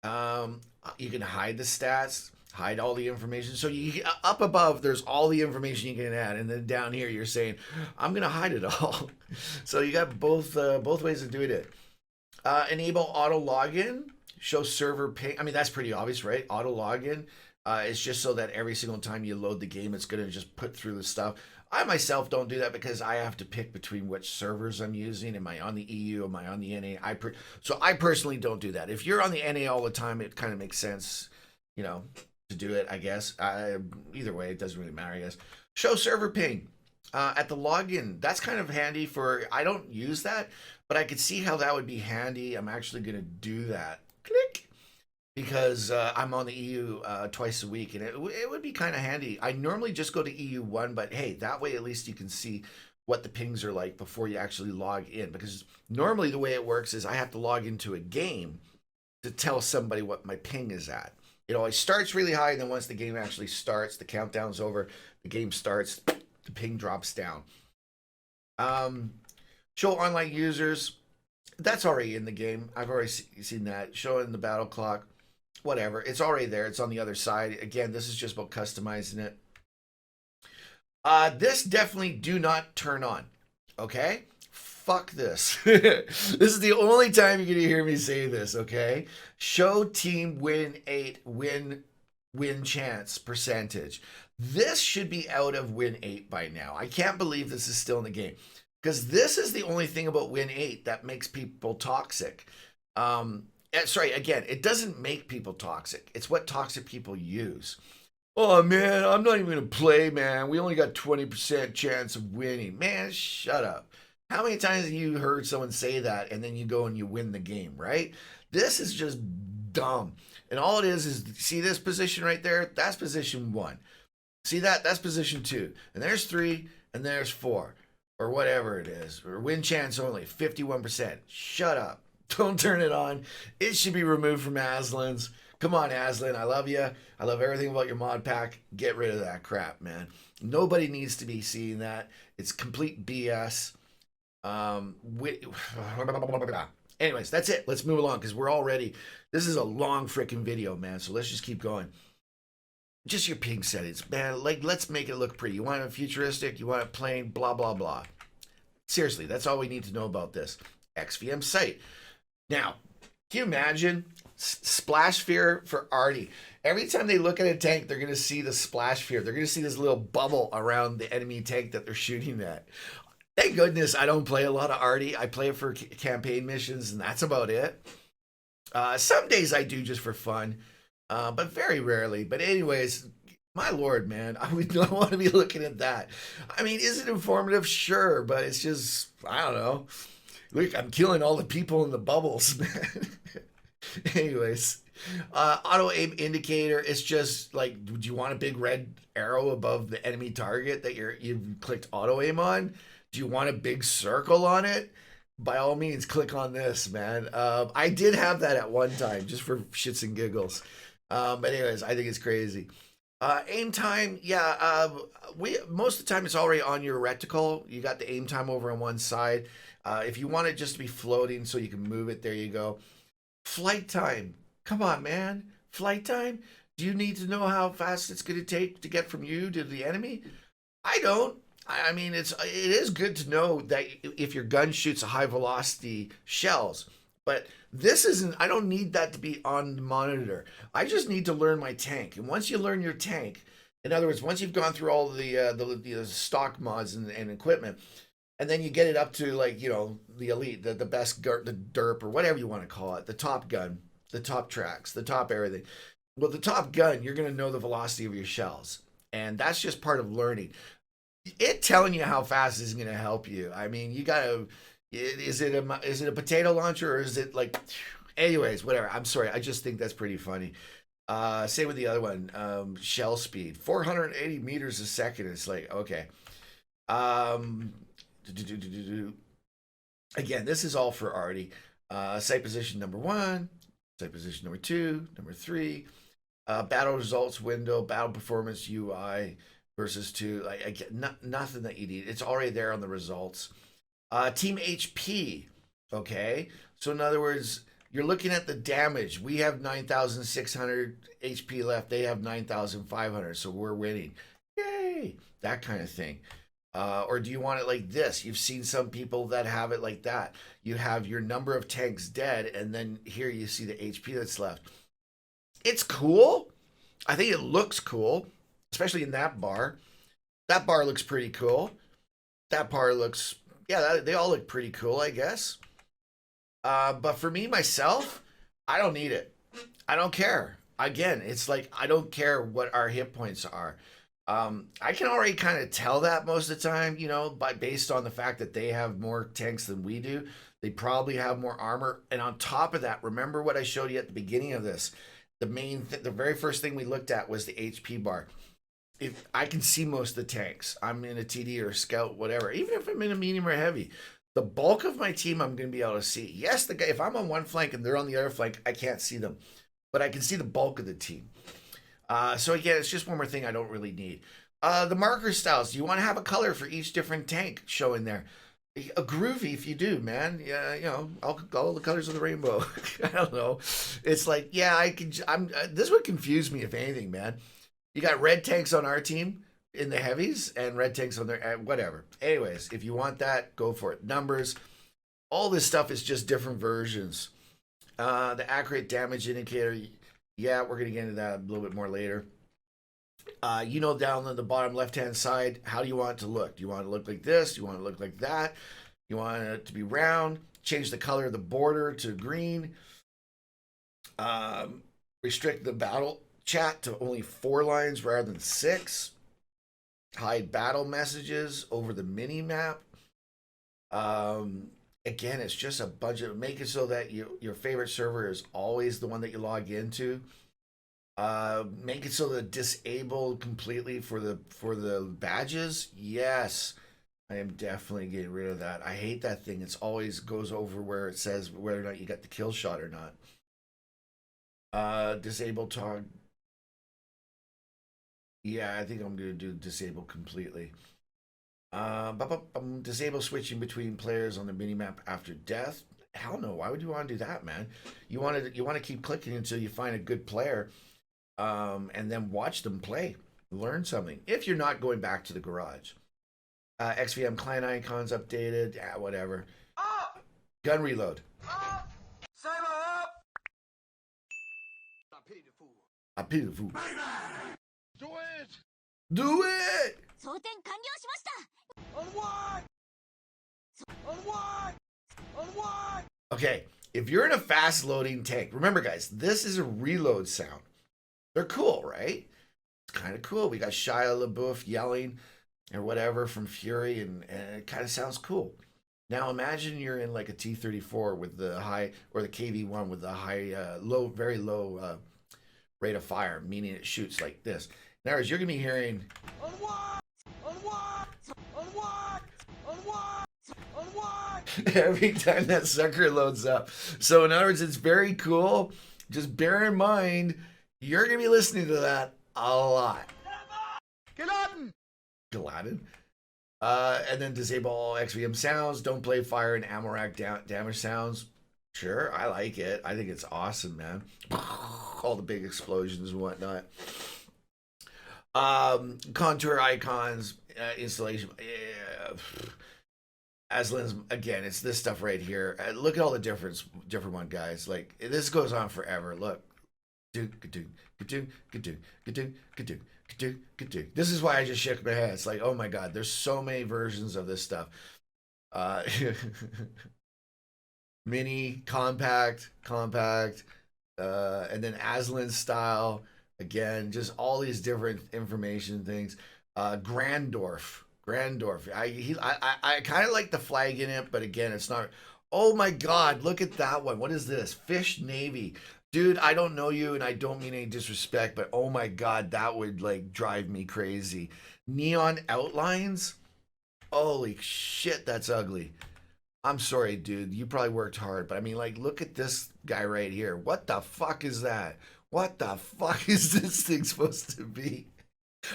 You can hide the stats, hide all the information. So you up above, there's all the information you can add, and then down here you're saying, I'm gonna hide it all. So you got both ways of doing it. Enable auto login, show server ping. I mean, that's pretty obvious, right? Auto login. It's just so that every single time you load the game, it's going to just put through the stuff. I myself don't do that because I have to pick between which servers I'm using. Am I on the EU? Am I on the NA? So I personally don't do that. If you're on the NA all the time, it kind of makes sense, you know, to do it, I guess. Either way, it doesn't really matter, I guess. Show server ping at the login. That's kind of handy for, I don't use that, but I could see how that would be handy. I'm actually going to do that. Click. Because I'm on the EU twice a week, and it would be kind of handy. I normally just go to EU1, but hey, that way at least you can see what the pings are like before you actually log in. Because normally the way it works is I have to log into a game to tell somebody what my ping is at. It always starts really high, and then once the game actually starts, the countdown's over, the game starts, the ping drops down. Show online users. That's already in the game. I've already seen that. Show it in the battle clock. Whatever, it's already there. It's on the other side. Again, this is just about customizing it. This definitely do not turn on. Okay, fuck this. This is the only time you're gonna hear me say this. Okay, show team win 8 win chance percentage. This should be out of win 8 by now. I can't believe this is still in the game, because this is the only thing about win 8 that makes people toxic. Sorry, again, it doesn't make people toxic. It's what toxic people use. Oh, man, I'm not even going to play, man. We only got 20% chance of winning. Man, shut up. How many times have you heard someone say that and then you go and you win the game, right? This is just dumb. And all it is see this position right there? That's position 1. See that? That's position 2. And there's 3, and there's 4. Or whatever it is. Or win chance only, 51%. Shut up. Don't turn it on. It should be removed from Aslains. Come on, Aslain. I love you. I love everything about your mod pack. Get rid of that crap, man. Nobody needs to be seeing that. It's complete BS. Anyways, that's it. Let's move along because we're already... This is a long freaking video, man. So let's just keep going. Just your ping settings, man. Like, let's make it look pretty. You want it futuristic? You want it plain? Blah, blah, blah. Seriously, that's all we need to know about this. XVM site. Now, can you imagine splash sphere for Artie? Every time they look at a tank, they're going to see the splash sphere. They're going to see this little bubble around the enemy tank that they're shooting at. Thank goodness I don't play a lot of Artie. I play it for campaign missions, and that's about it. Some days I do just for fun, but very rarely. But anyways, my lord, man, I would not want to be looking at that. I mean, is it informative? Sure, but it's just, I don't know. Look, I'm killing all the people in the bubbles, man. Anyways, auto aim indicator. It's just like, do you want a big red arrow above the enemy target that you've clicked auto aim on? Do you want a big circle on it? By all means, click on this, man. I did have that at one time, just for shits and giggles. But anyways, I think it's crazy. Aim time, yeah. Most of the time it's already on your reticle. You got the aim time over on one side. If you want it just to be floating so you can move it, there you go. Flight time. Come on, man. Flight time? Do you need to know how fast it's going to take to get from you to the enemy? I don't. I mean, it is good to know that if your gun shoots a high velocity shells, but this isn't, I don't need that to be on the monitor. I just need to learn my tank. And once you learn your tank, in other words, once you've gone through all the stock mods and equipment, and then you get it up to, like, you know, the elite, the best, the derp, or whatever you want to call it, the top gun, the top tracks, the top everything. Well, the top gun, you're going to know the velocity of your shells. And that's just part of learning. It telling you how fast is going to help you. I mean, you got to, is it a potato launcher, or is it like, anyways, whatever. I'm sorry. I just think that's pretty funny. Same with the other one, shell speed, 480 meters a second. It's like, okay. Again, this is all for Artie. Site position number 1, site position number 2, number 3, battle results window, battle performance UI versus 2. Like, nothing that you need. It's already there on the results. Team HP. Okay, so in other words, you're looking at the damage. We have 9,600 HP left. They have 9,500, so we're winning. Yay! That kind of thing. Or do you want it like this? You've seen some people that have it like that. You have your number of tanks dead, and then here you see the HP that's left. It's cool. I think it looks cool, especially in that bar. That bar looks pretty cool. That bar looks, yeah, they all look pretty cool, I guess. But for me, myself, I don't need it. I don't care. Again, it's like I don't care what our hit points are. I can already kind of tell that most of the time, you know, by based on the fact that they have more tanks than we do. They probably have more armor, and on top of that, remember what I showed you at the beginning of this. The very first thing we looked at was the HP bar. If I can see most of the tanks, I'm in a TD or a scout, whatever. Even if I'm in a medium or heavy, the bulk of my team I'm going to be able to see. Yes, the guy. If I'm on one flank and they're on the other flank, I can't see them, but I can see the bulk of the team. So again, it's just one more thing I don't really need. The marker styles. You want to have a color for each different tank showing there. A groovy if you do, man. Yeah, you know, all the colors of the rainbow. I don't know. It's like, yeah, I can. This would confuse me if anything, man. You got red tanks on our team in the heavies and red tanks on their whatever. Anyways, if you want that, go for it. Numbers. All this stuff is just different versions. The accurate damage indicator. Yeah, we're gonna get into that a little bit more later. You know, down on the bottom left-hand side, how do you want it to look? Do you want it to look like this? Do you want it to look like that? You want it to be round? Change the color of the border to green. Restrict the battle chat to only 4 lines rather than 6. Hide battle messages over the mini map. Again, it's just a bunch of make it so that your favorite server is always the one that you log into. Make it so that disabled completely for the badges. Yes, I am definitely getting rid of that. I hate that thing. It's always goes over where it says whether or not you got the kill shot or not. Disable tog. Yeah, I think I'm gonna do disable completely. Disable switching between players on the minimap after death. Hell no! Why would you want to do that, man? You want to keep clicking until you find a good player. And then watch them play, learn something. If you're not going back to the garage, XVM client icons updated, whatever. Gun reload. I pity the fool. Do it. Do it. Okay, if you're in a fast loading tank, remember guys, this is a reload sound. They're cool, right? It's kind of cool. We got Shia LaBeouf yelling or whatever from Fury, and it kind of sounds cool. Now imagine you're in like a T-34 with the high, or the KV-1 with the high, very low rate of fire, meaning it shoots like this. In other words, you're gonna be hearing. Every time that sucker loads up. So in other words, it's very cool. Just bear in mind, you're going to be listening to that a lot. Gelatin. And then disable all XVM sounds. Don't play fire and ammo rack damage sounds. Sure, I like it. I think it's awesome, man. All the big explosions and whatnot. Contour icons, installation. Yeah. Aslains, again, it's this stuff right here. Look at all the different one, guys. Like, this goes on forever. Look. This is why I just shook my head. It's like, oh my god, there's so many versions of this stuff. Mini, compact, and then Aslains style. Again, just all these different information things. Grandorf. I kind of like the flag in it, but again, it's not. Oh my god, look at that one. What is this? Fish Navy. Dude, I don't know you, and I don't mean any disrespect, but oh my god, that would like drive me crazy. Neon outlines? Holy shit, that's ugly. I'm sorry, dude. You probably worked hard, but I mean, like, look at this guy right here. What the fuck is that? What the fuck is this thing supposed to be?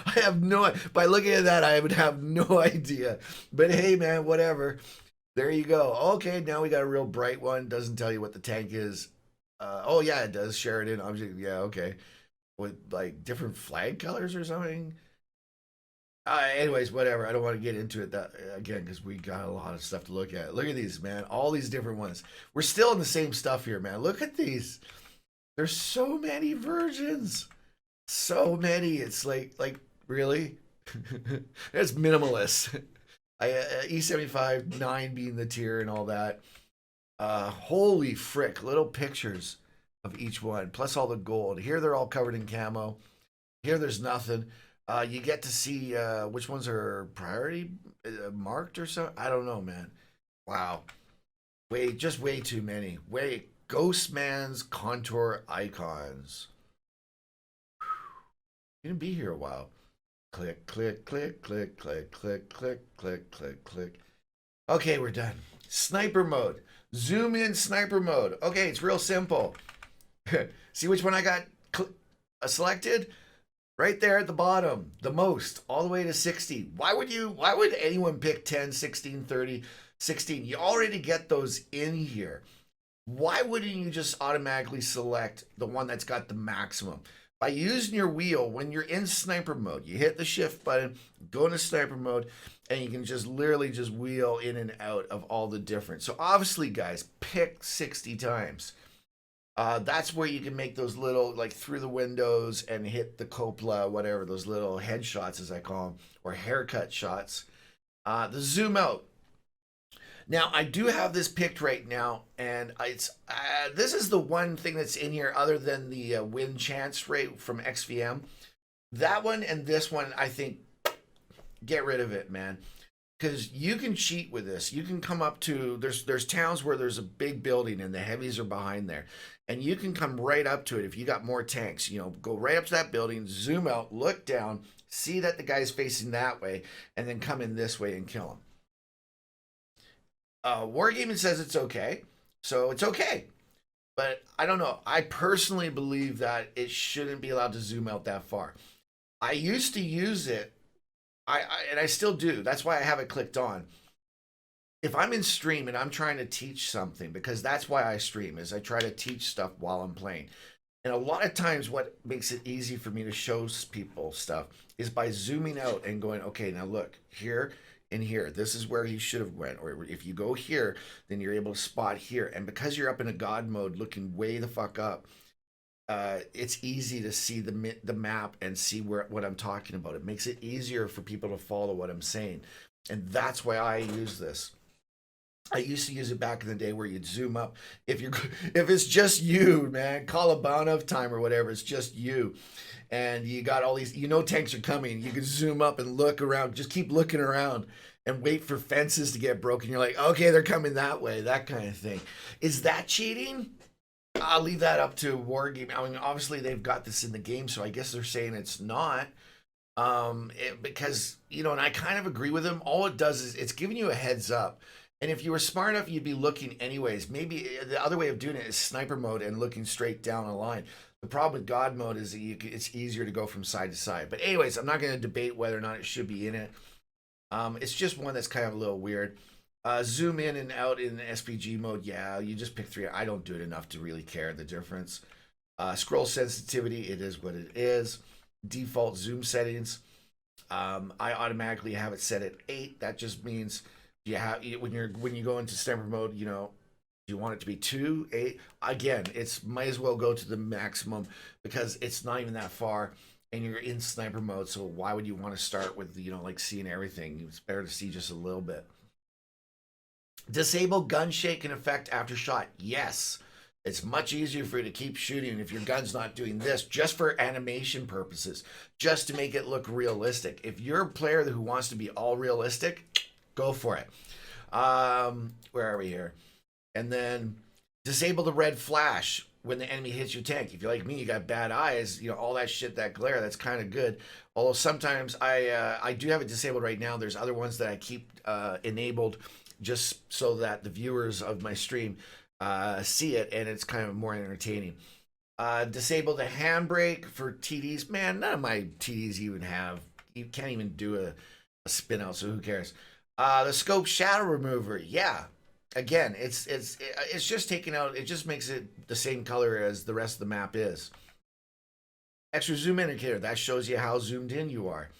I have no. By looking at that, I would have no idea. But hey, man, whatever. There you go. Okay, now we got a real bright one. Doesn't tell you what the tank is. Oh yeah, it does. Sheridan object. Yeah, okay. With like different flag colors or something. Anyways, whatever. I don't want to get into it that again because we got a lot of stuff to look at. Look at these, man. All these different ones. We're still in the same stuff here, man. Look at these. There's so many versions. So many. It's like really. It's minimalist. E75 9 being the tier and all that. Holy frick! Little pictures of each one, plus all the gold. Here they're all covered in camo. Here there's nothing. You get to see which ones are priority marked or something. I don't know, man. Wow, just way too many. Ghostman's contour icons. Gonna be here a while. Click, click, click, click, click, click, click, click, click, click. Okay, we're done. Sniper mode. Zoom in sniper mode. Okay, it's real simple. See which one I got selected? Right there at the bottom, the most, all the way to 60. Why would anyone pick 10, 16, 30, 16? You already get those in here. Why wouldn't you just automatically select the one that's got the maximum? By using your wheel, when you're in sniper mode, you hit the shift button, go into sniper mode, and you can just literally just wheel in and out of all the different. So obviously, guys, pick 60 times. That's where you can make those little, like, through the windows and hit the copla, whatever, those little headshots, as I call them, or haircut shots. The zoom out. Now, I do have this picked right now, and this is the one thing that's in here other than the win chance rate from XVM. That one and this one, I think, get rid of it, man. Because you can cheat with this. You can come up to, there's towns where there's a big building and the heavies are behind there. And you can come right up to it if you got more tanks. You know, go right up to that building, zoom out, look down, see that the guy's facing that way, and then come in this way and kill him. Wargaming says it's okay, so it's okay. But I don't know. I personally believe that it shouldn't be allowed to zoom out that far. I used to use it, and I still do. That's why I have it clicked on. If I'm in stream and I'm trying to teach something, because that's why I stream, is I try to teach stuff while I'm playing. And a lot of times what makes it easy for me to show people stuff is by zooming out and going, okay, now look, here and here, this is where he should have went. Or if you go here, then you're able to spot here. And because you're up in a God mode looking way the fuck up, it's easy to see the map and see what I'm talking about. It makes it easier for people to follow what I'm saying. And that's why I use this. I used to use it back in the day where you'd zoom up. If it's just you, man, call a bound time or whatever, it's just you. And you got all these, tanks are coming. You can zoom up and look around, just keep looking around and wait for fences to get broken. You're like, okay, they're coming that way, that kind of thing. Is that cheating? I'll leave that up to Wargaming. I mean, obviously they've got this in the game, so I guess they're saying it's not. Because, and I kind of agree with them. All it does is it's giving you a heads up. And if you were smart enough, you'd be looking anyways. Maybe the other way of doing it is sniper mode and looking straight down a line. The problem with God mode is that it's easier to go from side to side. But anyways, I'm not going to debate whether or not it should be in it. It's just one that's kind of a little weird. Zoom in and out in SPG mode. Yeah, you just pick 3. I don't do it enough to really care the difference. Scroll sensitivity, it is what it is. Default zoom settings. I automatically have it set at 8. That just means when you go into sniper mode, do you want it to be 2, 8? Again, it's might as well go to the maximum because it's not even that far and you're in sniper mode. So why would you want to start with, like seeing everything? It's better to see just a little bit. Disable gun shake and effect after shot. Yes. It's much easier for you to keep shooting if your gun's not doing this, just for animation purposes, just to make it look realistic. If you're a player who wants to be all realistic, go for it. Where are we here? And then disable the red flash when the enemy hits your tank. If you're like me, you got bad eyes, all that shit, that glare, that's kind of good. Although sometimes I do have it disabled right now. There's other ones that I keep enabled just so that the viewers of my stream see it, and it's kind of more entertaining. Disable the handbrake for TDs. Man, none of my TDs even have. You can't even do a spin out, so who cares? The scope shadow remover. Yeah, again, it's just taking out. It just makes it the same color as the rest of the map is. Extra zoom indicator. That shows you how zoomed in you are.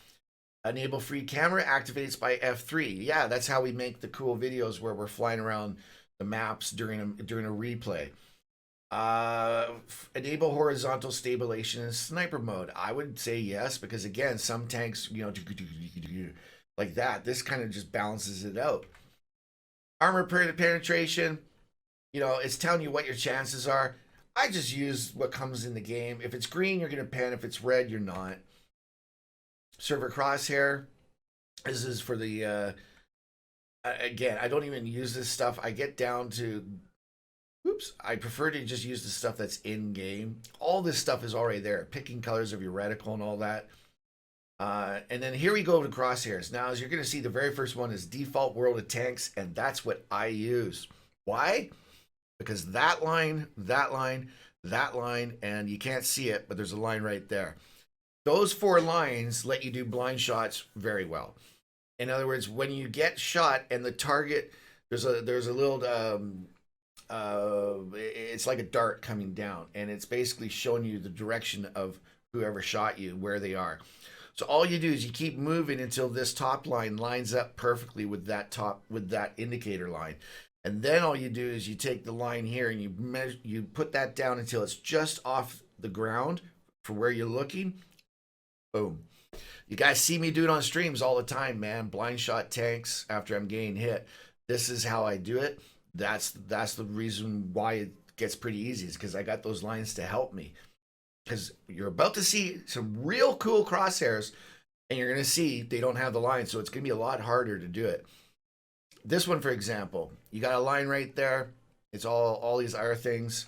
Enable free camera activates by F3. Yeah, that's how we make the cool videos where we're flying around the maps during a replay. Enable horizontal stabilization in sniper mode. I would say yes, because again, some tanks, you know, like that. This kind of just balances it out. Armor penetration, you know, it's telling you what your chances are. I just use what comes in the game. If it's green, you're going to pen. If it's red, you're not. Server crosshair. This is for the, again, I don't even use this stuff. I get down to, oops, I prefer to just use the stuff that's in game. All this stuff is already there. Picking colors of your reticle and all that. And then here we go to crosshairs. Now, as you're going to see, the very first one is default world of tanks, and that's what I use. Why? Because that line, and you can't see it, but there's a line right there. Those 4 lines let you do blind shots very well. In other words, when you get shot and the target, there's a little, it's like a dart coming down, and it's basically showing you the direction of whoever shot you, where they are. So all you do is you keep moving until this top line lines up perfectly with that indicator line. And then all you do is you take the line here and you put that down until it's just off the ground for where you're looking. Boom. You guys see me do it on streams all the time, man. Blind shot tanks after I'm getting hit. This is how I do it. That's the reason why it gets pretty easy, is because I got those lines to help me. Because you're about to see some real cool crosshairs, and you're going to see they don't have the line, so it's going to be a lot harder to do it. This one, for example, you got a line right there. It's all these other things.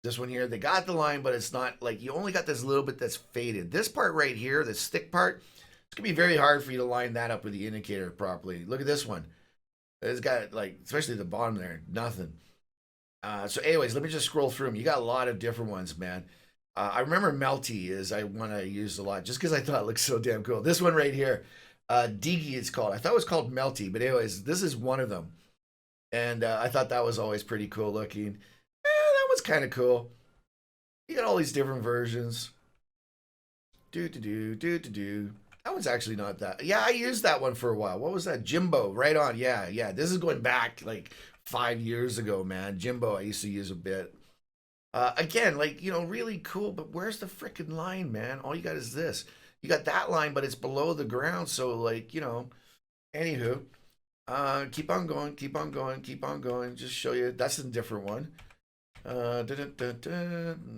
This one here, they got the line, but it's not like, you only got this little bit that's faded. This part right here, this thick part, it's going to be very hard for you to line that up with the indicator properly. Look at this one. It's got, like, especially the bottom there, nothing. So anyways, let me just scroll through them. You got a lot of different ones, man. I remember Melty is one I used a lot just because I thought it looked so damn cool. This one right here, Digi it's called. I thought it was called Melty, but anyways, this is one of them. And I thought that was always pretty cool looking. That was kind of cool. You got all these different versions. That one's actually not that. Yeah, I used that one for a while. What was that? Jimbo, right on. Yeah. This is going back like 5 years ago, man. Jimbo, I used to use a bit. Again, like, you know, really cool, but where's the freaking line, man? All you got is this. You got that line, but it's below the ground, so, like, you know, anywho, keep on going, just show you, that's a different one.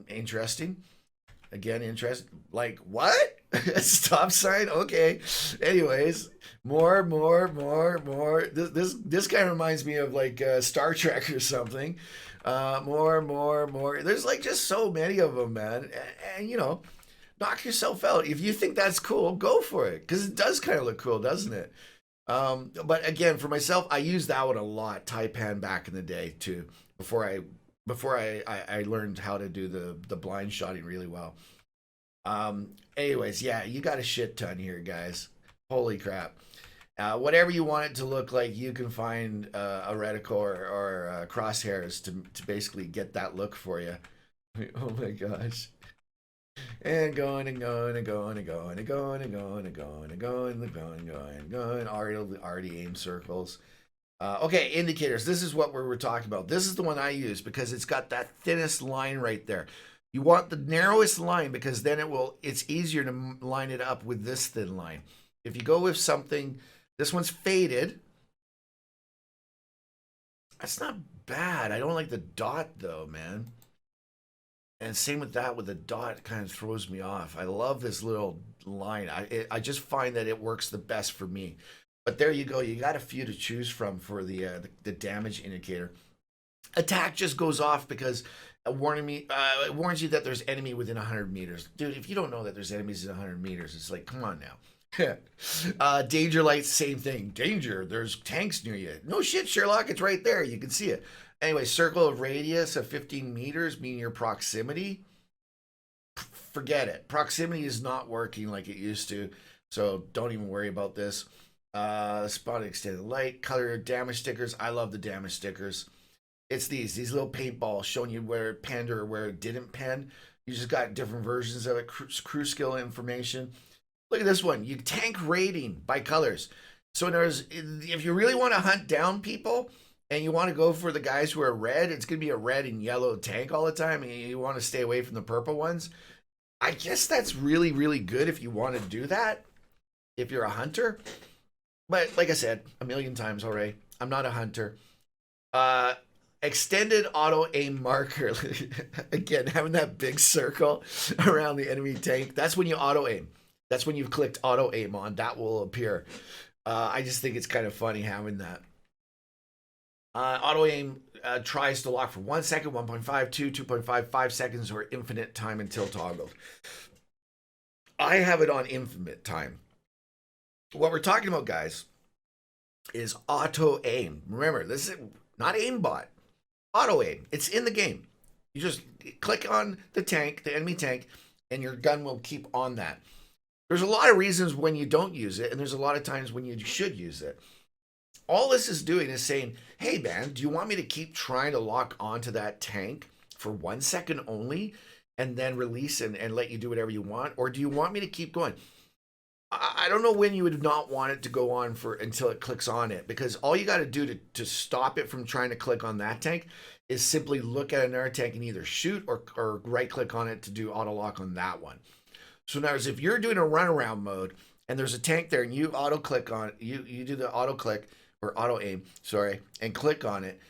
Interesting. Again, like, what? Stop sign? Okay. Anyways, more. This kind of reminds me of, like, Star Trek or something. More. There's like just so many of them, man. And you know, knock yourself out. If you think that's cool, go for it, because it does kind of look cool, doesn't it? But again, for myself, I used that one a lot. Taipan back in the day too, before I learned how to do the blind shotting really well. Anyways, yeah, you got a shit ton here, guys. Holy crap. Whatever you want it to look like, you can find a reticle or crosshairs to basically get that look for you. Oh my gosh. And going. Already aim circles. Okay, indicators. This is what we're talking about. This is the one I use because it's got that thinnest line right there. You want the narrowest line because then it's easier to line it up with this thin line. If you go with something, this one's faded. That's not bad. I don't like the dot though, man. And same with that, with the dot, it kind of throws me off. I love this little line. I just find that it works the best for me. But there you go. You got a few to choose from for the damage indicator. Attack just goes off because it warns you that there's enemy within 100 meters. Dude, if you don't know that there's enemies in 100 meters, it's like, come on now. Danger lights, same thing. Danger, there's tanks near you. No shit, Sherlock, it's right there. You can see it. Anyway, circle of radius of 15 meters, meaning your proximity. Forget it. Proximity is not working like it used to, so don't even worry about this. Spot extended light, color damage stickers. I love the damage stickers. It's these little paintballs showing you where it penned or where it didn't pen. You just got different versions of it, crew skill information. Look at this one. You tank rating by colors. So if you really want to hunt down people and you want to go for the guys who are red, it's going to be a red and yellow tank all the time. And you want to stay away from the purple ones. I guess that's really, really good if you want to do that, if you're a hunter. But like I said a million times already, I'm not a hunter. Uh, Extended auto aim marker. Again, having that big circle around the enemy tank. That's when you auto aim. That's when you've clicked auto aim on. That will appear. I just think it's kind of funny having that. Auto aim tries to lock for 1 second, 1.5, 2, 2.5, 5 seconds, or infinite time until toggled. I have it on infinite time. What we're talking about, guys, is auto aim. Remember, this is not aimbot. Auto aim. It's in the game. You just click on the tank, the enemy tank, and your gun will keep on that. There's a lot of reasons when you don't use it, and there's a lot of times when you should use it. All this is doing is saying, hey, man, do you want me to keep trying to lock onto that tank for 1 second only and then release and let you do whatever you want? Or do you want me to keep going? I don't know when you would not want it to go on for until it clicks on it, because all you got to do to stop it from trying to click on that tank is simply look at another tank and either shoot or right click on it to do auto lock on that one. So now, if you're doing a runaround mode and there's a tank there and you auto click on it, you do the auto click or auto aim, sorry, and click on it,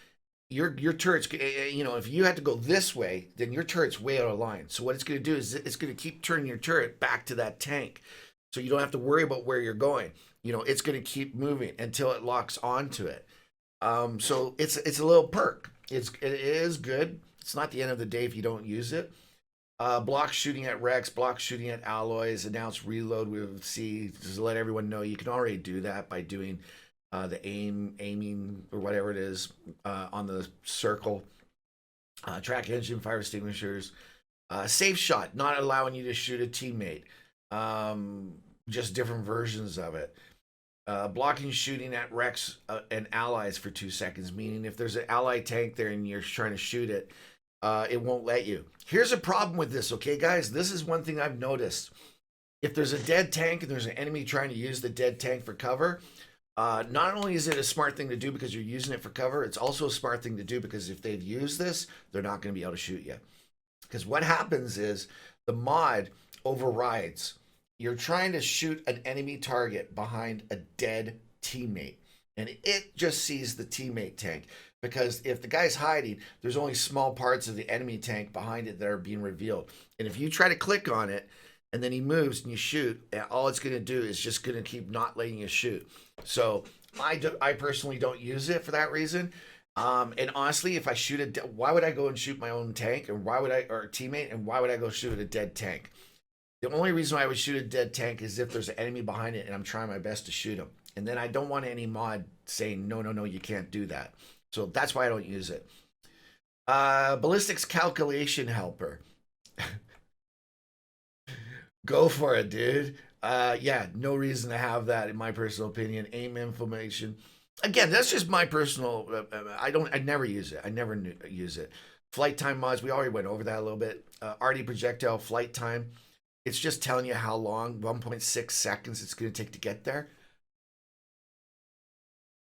your turret's, you know, if you had to go this way, then your turret's way out of line. So what it's going to do is it's going to keep turning your turret back to that tank. So you don't have to worry about where you're going. You know, it's going to keep moving until it locks onto it. So it's a little perk. It is good. It's not the end of the day if you don't use it. Block shooting at Rex, block shooting at alloys, announce reload with C, just to let everyone know you can already do that by doing the aiming or whatever it is on the circle. Track engine, fire extinguishers. Safe shot, not allowing you to shoot a teammate. Just different versions of it. Blocking shooting at Rex and allies for 2 seconds, meaning if there's an ally tank there and you're trying to shoot it, it won't let you. Here's a problem with this, okay, guys? This is one thing I've noticed. If there's a dead tank and there's an enemy trying to use the dead tank for cover, not only is it a smart thing to do because you're using it for cover, it's also a smart thing to do because if they've used this, they're not going to be able to shoot you. Because what happens is the mod overrides. You're trying to shoot an enemy target behind a dead teammate, and it just sees the teammate tank. Because if the guy's hiding, there's only small parts of the enemy tank behind it that are being revealed. And if you try to click on it, and then he moves and you shoot, all it's going to do is just going to keep not letting you shoot. So I personally don't use it for that reason. And honestly, if I shoot why would I go and shoot my own tank, or a teammate, and why would I go shoot at a dead tank? The only reason why I would shoot a dead tank is if there's an enemy behind it and I'm trying my best to shoot him. And then I don't want any mod saying, no, you can't do that. So that's why I don't use it. Ballistics calculation helper. Go for it, dude. Yeah, no reason to have that in my personal opinion. Aim information. Again, that's just my personal. I never use it. I never use it. Flight time mods. We already went over that a little bit. RD projectile flight time. It's just telling you how long, 1.6 seconds it's going to take to get there.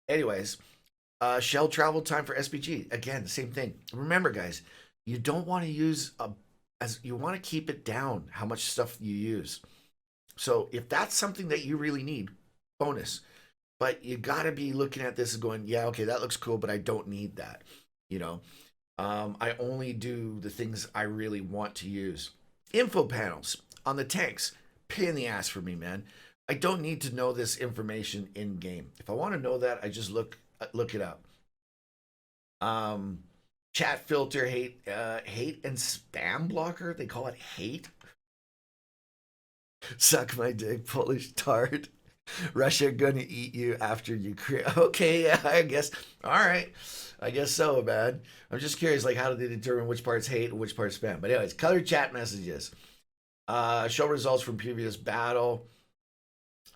Anyways, shell travel time for SPG. Again, the same thing. Remember, guys, you don't want to use you want to keep it down how much stuff you use. So if that's something that you really need, bonus. But you got to be looking at this and going, yeah, okay, that looks cool, but I don't need that. You know, I only do the things I really want to use. Info panels on the tanks, pain in the ass for me, man. I don't need to know this information in game. If I want to know that, I just look it up. Chat filter, hate and spam blocker. They call it hate. Suck my dick, Polish tart. Russia gonna eat you after Ukraine. Okay, yeah, I guess. All right, I guess so, man. I'm just curious, like, how do they determine which part's hate and which part's spam? But anyways, color chat messages. Show results from previous battle.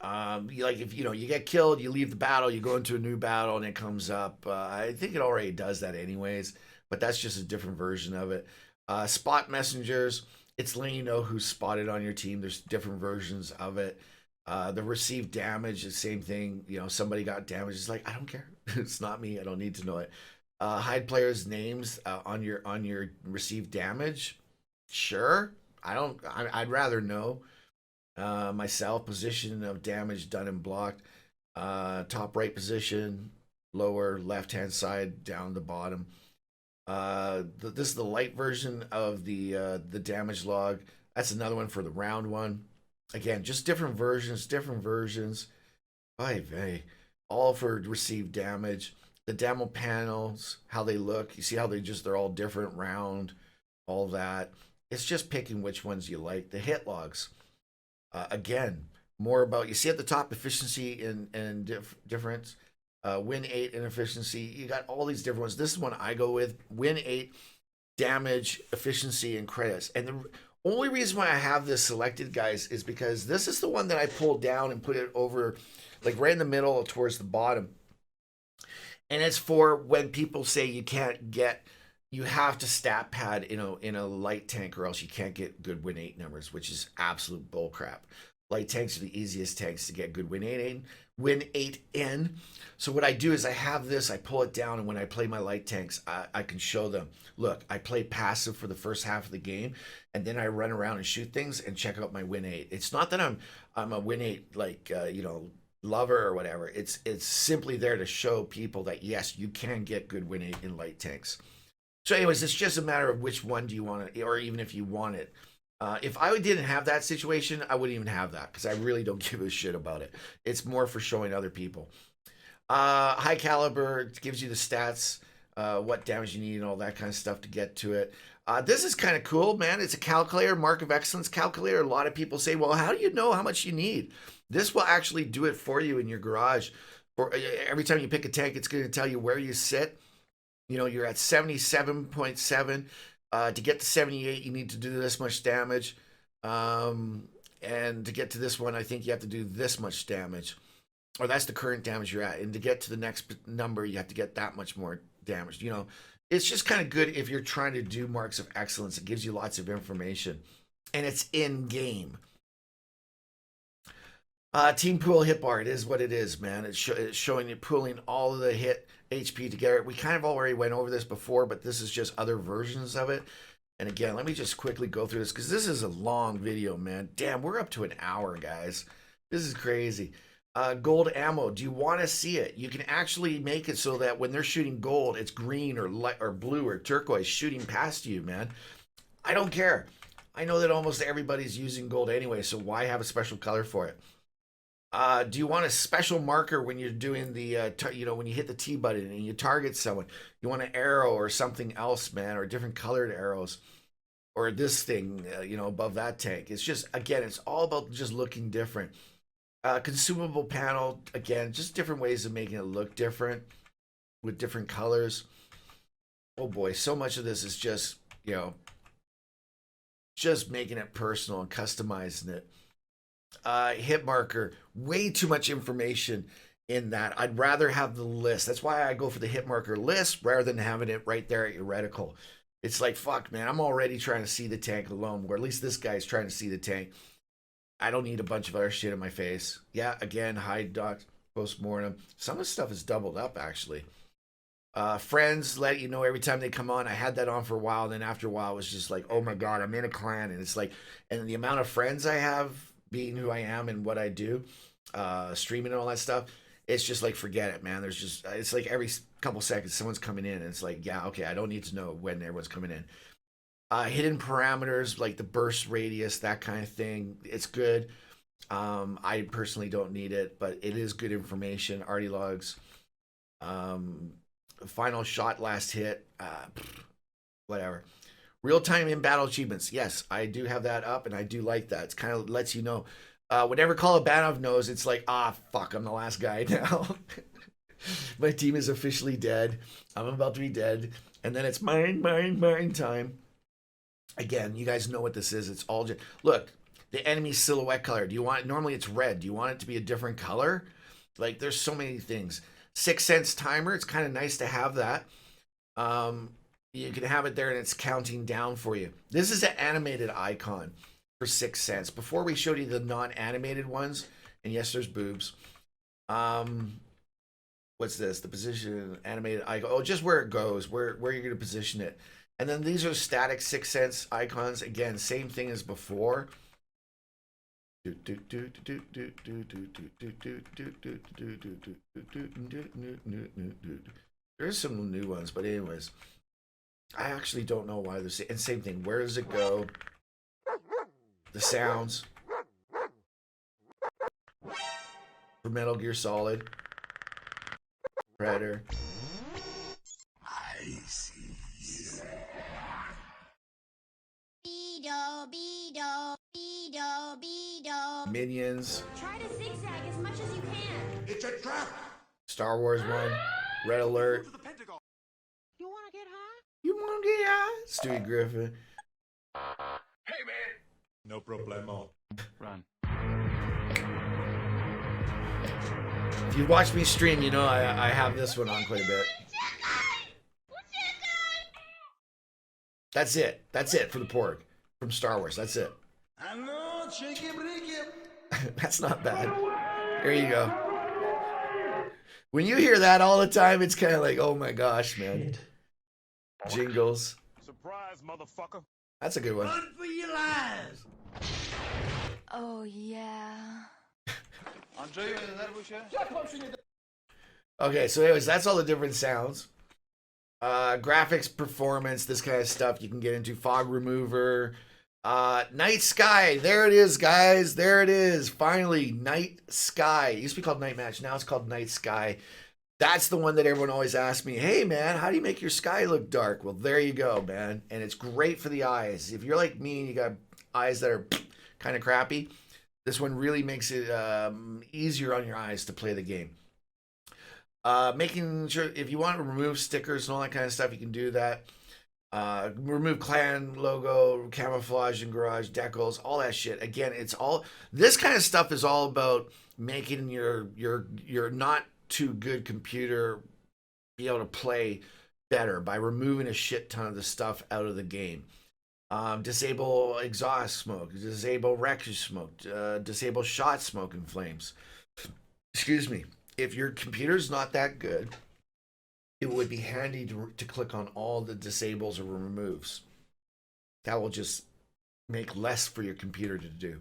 Like if you get killed, you leave the battle, you go into a new battle, and it comes up. I think it already does that anyways, but that's just a different version of it. Spot messengers. It's letting you know who's spotted on your team. There's different versions of it. The received damage, the same thing. You know, somebody got damaged. It's like, I don't care. It's not me. I don't need to know it. Hide players' names on your received damage. Sure. I don't. I'd rather know. Myself, position of damage done and blocked. Top right position, lower left hand side, down the bottom. This is the light version of the damage log. That's another one for the round one. Again, just different versions, different versions. Ay vey. All for received damage. The demo panels, how they look. You see how they're all different, round, all that. It's just picking which ones you like. The hit logs. Again, more about, you see at the top, efficiency and difference. Win 8 and efficiency. You got all these different ones. This is one I go with. Win 8, damage, efficiency, and credits. And the only reason why I have this selected, guys, is because this is the one that I pulled down and put it over, like right in the middle towards the bottom. And it's for when people say you have to stat pad in a light tank, or else you can't get good win 8 numbers, which is absolute bullcrap. Light tanks are the easiest tanks to get good win 8 in. So what I do is I have this, I pull it down, and when I play my light tanks, I can show them, look, I play passive for the first half of the game, and then I run around and shoot things and check out my win 8. It's not that I'm a win 8 like lover or whatever. It's simply there to show people that yes, you can get good win 8 in light tanks. So anyways, it's just a matter of which one do you want it, or even if you want it. If I didn't have that situation, I wouldn't even have that, because I really don't give a shit about it. It's more for showing other people. High caliber gives you the stats, what damage you need, and all that kind of stuff to get to it. This is kind of cool, man. It's a calculator, mark of excellence calculator. A lot of people say, well, how do you know how much you need? This will actually do it for you in your garage. For every time you pick a tank, it's going to tell you where you sit. You know, you're at 77.7. To get to 78, you need to do this much damage. And to get to this one, I think you have to do this much damage. Or that's the current damage you're at. And to get to the next number, you have to get that much more damage. You know, it's just kind of good if you're trying to do marks of excellence. It gives you lots of information. And it's in-game. Team pool hit bar, it is what it is, man. It's showing you pooling all of the hit HP together. We kind of already went over this before, but this is just other versions of it. And again, let me just quickly go through this, because this is a long video, man. Damn, we're up to an hour, guys. This is crazy. Gold ammo, do you want to see it? You can actually make it so that when they're shooting gold, it's green or light or blue or turquoise shooting past you, man. I don't care. I know that almost everybody's using gold anyway, so why have a special color for it? Do you want a special marker when you're doing the, when you hit the T button and you target someone? You want an arrow or something else, man, or different colored arrows, or this thing, above that tank. It's just, again, it's all about just looking different. Consumable panel, again, just different ways of making it look different with different colors. Oh boy, so much of this is just, just making it personal and customizing it. Hit marker, way too much information in that. I'd rather have the list. That's why I go for the hit marker list rather than having it right there at your reticle. It's like, fuck, man, I'm already trying to see the tank alone, or at least this guy's trying to see the tank. I don't need a bunch of other shit in my face. Yeah, again, hide docs, post-mortem. Some of the stuff is doubled up, actually. Friends let you know every time they come on. I had that on for a while, and then after a while, it was just like, oh my god, I'm in a clan, and it's like, and the amount of friends I have, being who I am and what I do, streaming and all that stuff, it's just like, forget it, man. It's like every couple seconds someone's coming in, and it's like, yeah, okay, I don't need to know when everyone's coming in. Hidden parameters like the burst radius, that kind of thing, it's good. I personally don't need it, but it is good information. Arty logs, final shot, last hit, whatever. Real-time in-battle achievements. Yes, I do have that up, and I do like that. It's kind of lets you know. Whenever Kolobanov knows, it's like, fuck, I'm the last guy now. My team is officially dead. I'm about to be dead. And then it's mine time. Again, you guys know what this is. It's all just... Look, the enemy silhouette color. Do you want... Normally it's red. Do you want it to be a different color? Like, there's so many things. 6 cents timer. It's kind of nice to have that. You can have it there and it's counting down for you. This is an animated icon for 6 cents. Before we showed you the non-animated ones, And yes, there's boobs. What's this? The position, animated icon. Oh, just where it goes, where you're going to position it. And then these are static 6 sense icons. Again, same thing as before. There's some new ones, but anyways, I actually don't know why they're and same thing. Where does it go? The sounds for Metal Gear Solid, Predator. I see. Minions. Try to zigzag as much as you can. It's a trap. Star Wars one. Red Alert. You want to get high? You want to get high? Stewie Griffin. Hey, man. No problemo. Run. If you watch me stream, you know I have this one on quite a bit. That's it. That's it for the porg from Star Wars. That's it. I know, shake him, break him. That's not bad. Here you go. When you hear that all the time, it's kind of like, oh my gosh, man. Jingles. Surprise, motherfucker. That's a good one. Run for your lives. Oh, yeah. Okay, so anyways, that's all the different sounds. Graphics, performance, this kind of stuff you can get into. Fog remover. Night Sky. There it is, guys. There it is. Finally, Night Sky. It used to be called Night Match. Now it's called Night Sky. That's the one that everyone always asks me, hey, man, how do you make your sky look dark? Well, there you go, man. And it's great for the eyes. If you're like me and you got eyes that are kind of crappy, this one really makes it easier on your eyes to play the game. Making sure if you want to remove stickers and all that kind of stuff, you can do that. Remove clan logo, camouflage and garage decals, all that shit. Again, it's all this kind of stuff is all about making your not too good computer be able to play better by removing a shit ton of the stuff out of the game. Disable exhaust smoke, disable wreckage smoke, disable shot smoke and flames. Excuse me. If your computer's not that good, it would be handy to click on all the disables or removes. That will just make less for your computer to do.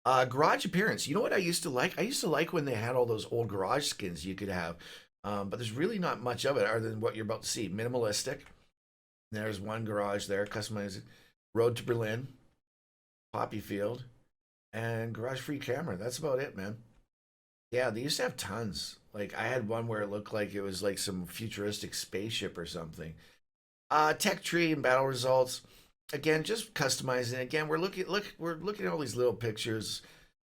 Garage appearance. You know what I used to like? I used to like when they had all those old garage skins you could have. But there's really not much of it other than what you're about to see. Minimalistic. There's one garage there. Customized. Road to Berlin. Poppy Field. And garage free camera. That's about it, man. Yeah, they used to have tons. Like, I had one where it looked like it was like some futuristic spaceship or something. Tech tree and battle results. Again, just customizing. Again, we're looking at all these little pictures,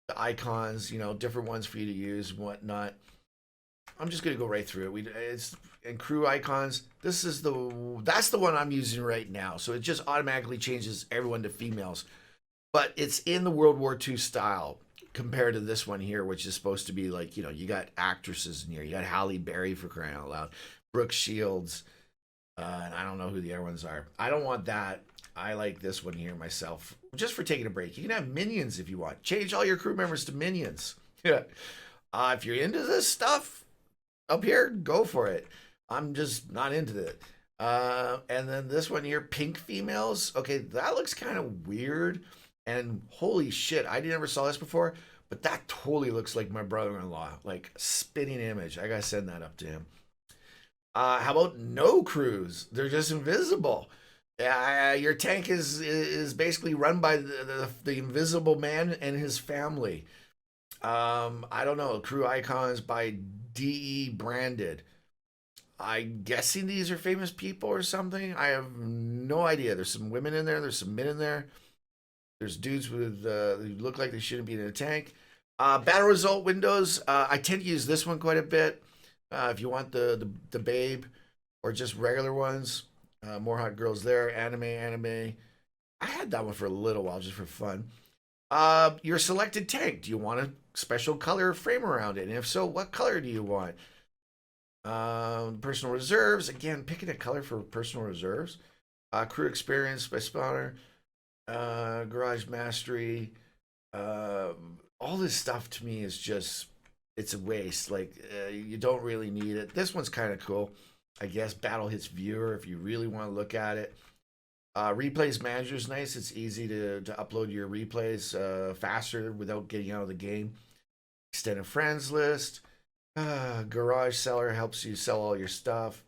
the icons, you know, different ones for you to use and whatnot. I'm just gonna go right through it. And crew icons. That's the one I'm using right now. So it just automatically changes everyone to females, but it's in the World War II style compared to this one here, which is supposed to be like, you know, you got actresses in here. You got Halle Berry, for crying out loud, Brooke Shields, and I don't know who the other ones are. I don't want that. I like this one here myself, just for taking a break. You can have minions if you want. Change all your crew members to minions. Yeah. If you're into this stuff up here, go for it. I'm just not into it. And then this one here, pink females. Okay, that looks kind of weird. And holy shit, I never saw this before, but that totally looks like my brother-in-law. Like, spitting image. I gotta send that up to him. How about no crews? They're just invisible. Your tank is basically run by the invisible man and his family. I don't know. Crew icons by DE Branded. I'm guessing these are famous people or something. I have no idea. There's some women in there. There's some men in there. There's dudes with who look like they shouldn't be in a tank. Battle result windows. I tend to use this one quite a bit. If you want the babe or just regular ones. More hot girls there. Anime. I had that one for a little while just for fun. Your selected tank. Do you want a special color frame around it? And if so, what color do you want? Personal reserves. Again, picking a color for personal reserves. Crew experience by spawner. Garage mastery. all this stuff to me is just, it's a waste. Like, you don't really need it. This one's kind of cool. I guess Battle Hits Viewer, if you really want to look at it. Replays Manager is nice. It's easy to upload your replays faster without getting out of the game. Extended Friends List. Garage Seller helps you sell all your stuff.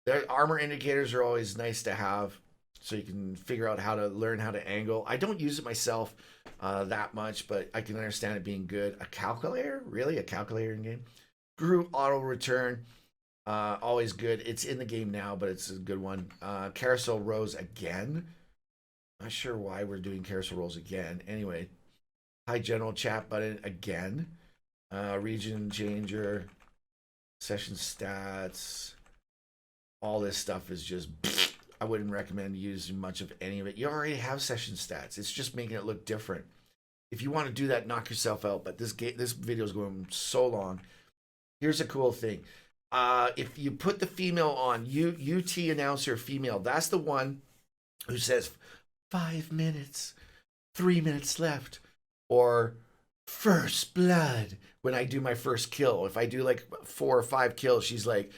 Their armor indicators are always nice to have, so you can figure out how to learn how to angle. I don't use it myself that much, but I can understand it being good. A calculator? Really? A calculator in game? Group auto return. Always good. It's in the game now, but it's a good one. Carousel rows again. Not sure why we're doing carousel rows again. Anyway, high general chat button again. Region changer. Session stats. All this stuff is just, I wouldn't recommend using much of any of it. You already have session stats. It's just making it look different. If you want to do that, knock yourself out. But this video is going so long. Here's a cool thing. If you put the female on, UT announcer female, that's the one who says 5 minutes, 3 minutes left, or first blood when I do my first kill. If I do like 4 or 5 kills, she's like,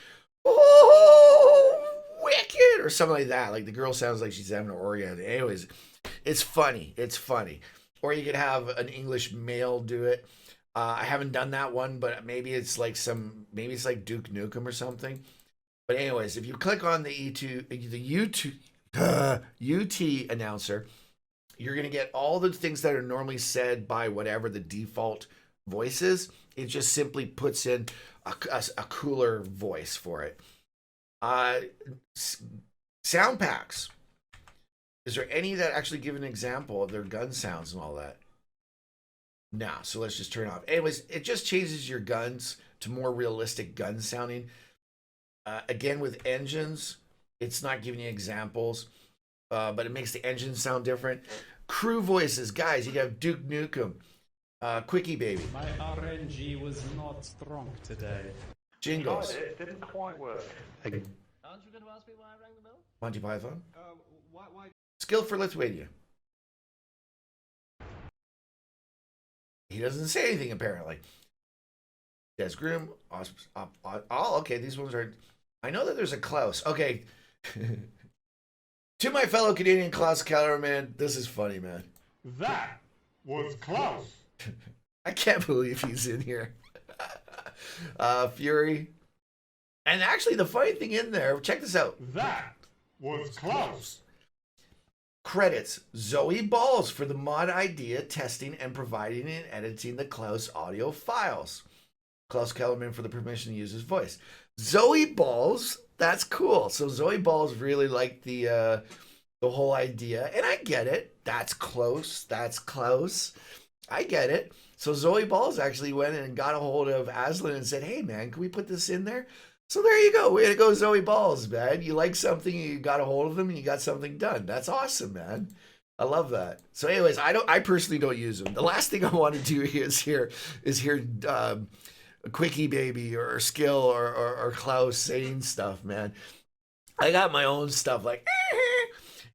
oh, wicked, or something like that. Like the girl sounds like she's having an orgasm. Anyways, it's funny. It's funny. Or you could have an English male do it. I haven't done that one, but maybe it's like maybe it's like Duke Nukem or something. But anyways, if you click on the UT announcer, you're going to get all the things that are normally said by whatever the default voice is. It just simply puts in a cooler voice for it. Sound packs. Is there any that actually give an example of their gun sounds and all that? No, so let's just turn it off. Anyways, it just changes your guns to more realistic gun sounding. Again, with engines, it's not giving you examples, but it makes the engine sound different. Crew voices, guys, you have Duke Nukem, Quickie Baby. My RNG was not strong today. Jingles. It didn't quite work. Aren't you going to ask me why I rang the bell? Monty Python. Why? Skill for Lithuania. He doesn't say anything apparently. Des Groom. Oh, okay. These ones are. I know that there's a Klaus. Okay. To my fellow Canadian Klaus Kellerman, this is funny, man. That was close. I can't believe he's in here. Fury. And actually, the funny thing in there, check this out. That was close. Credits Zoe Balls for the mod idea, testing, and providing and editing the Klaus audio files. Klaus Kellerman for the permission to use his voice. Zoe Balls, that's cool. So Zoe Balls really liked the whole idea, and I get it. That's close. That's close. I get it. So Zoe Balls actually went and got a hold of Aslain and said, "Hey man, can we put this in there?" So there you go. Way to go, Zoe Balls, man. You like something, you got a hold of them, and you got something done. That's awesome, man. I love that. So anyways, I personally don't use them. The last thing I want to do is hear Quickie Baby or Skill or Klaus saying stuff, man. I got my own stuff like,